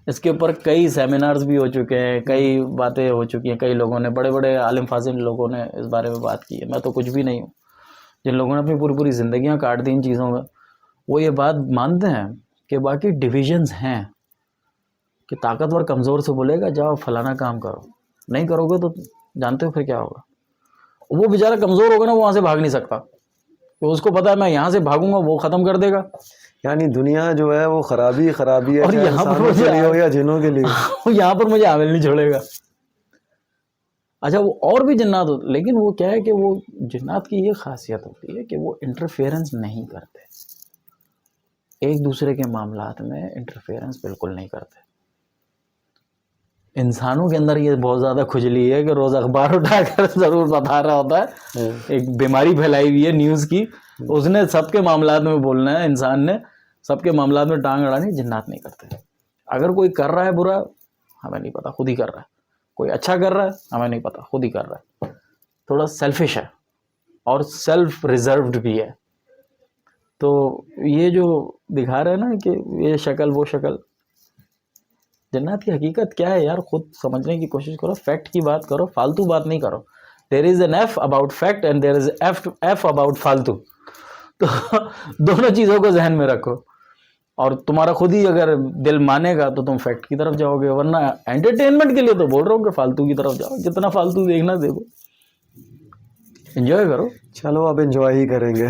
इसके ऊपर कई सेमिनार्स भी हो चुके हैं, कई बातें हो चुकी हैं, कई लोगों ने, बड़े बड़े आलिम फाजिल लोगों ने इस बारे में बात की है। मैं तो कुछ भी नहीं हूँ। जिन लोगों ने अपनी पूरी पूरी ज़िंदगियाँ काट दी इन चीज़ों में, वो ये बात मानते हैं कि बाकी डिविजन्स हैं, कि ताकतवर कमज़ोर से बोलेगा जाओ फलाना काम करो, नहीं करोगे तो जानते हो फिर क्या होगा। वो बेचारा कमज़ोर होगा ना, वो वहाँ से भाग नहीं सकता, तो उसको पता है मैं यहाँ से भागूंगा वो ख़त्म कर देगा। यानी दुनिया जो है वो खराबी खराबी है, और यहाँ पर मुझे हो या जिनों के लिए यहाँ पर मुझे आमिल नहीं छोड़ेगा। अच्छा, वो और भी जिन्नात होते, लेकिन वो क्या है कि वो जिन्नात की ये खासियत होती है कि वो इंटरफेरेंस नहीं करते, एक दूसरे के मामलात में इंटरफेरेंस बिल्कुल नहीं करते। इंसानों के अंदर ये बहुत ज़्यादा खुजली है कि रोज़ अखबार उठाकर ज़रूर बता रहा होता है, एक बीमारी फैलाई हुई है न्यूज़ की, उसने सबके मामलात में बोलना है, इंसान ने सबके मामलात में टांग अड़ानी। जिन्नात नहीं करते। अगर कोई कर रहा है बुरा, हमें नहीं पता, खुद ही कर रहा है, कोई अच्छा कर रहा है, हमें नहीं पता, खुद ही कर रहा है। थोड़ा सेल्फिश है और सेल्फ रिजर्व्ड भी है। तो ये जो दिखा रहे हैं ना कि ये शक्ल वो शक्ल, जन्नत की हकीकत क्या है यार, खुद समझने की कोशिश करो, फैक्ट की बात करो, फालतू बात नहीं करो। There is an F about fact and there is F about फालतू। तो दोनों चीज़ों को जहन में रखो, और तुम्हारा खुद ही अगर दिल मानेगा तो तुम फैक्ट की तरफ जाओगे, वरना एंटरटेनमेंट के लिए तो बोल रहा हूँ कि फालतू की तरफ जाओ, जितना फालतू देखना देखो, एंजॉय करो। चलो अब एंजॉय ही करेंगे।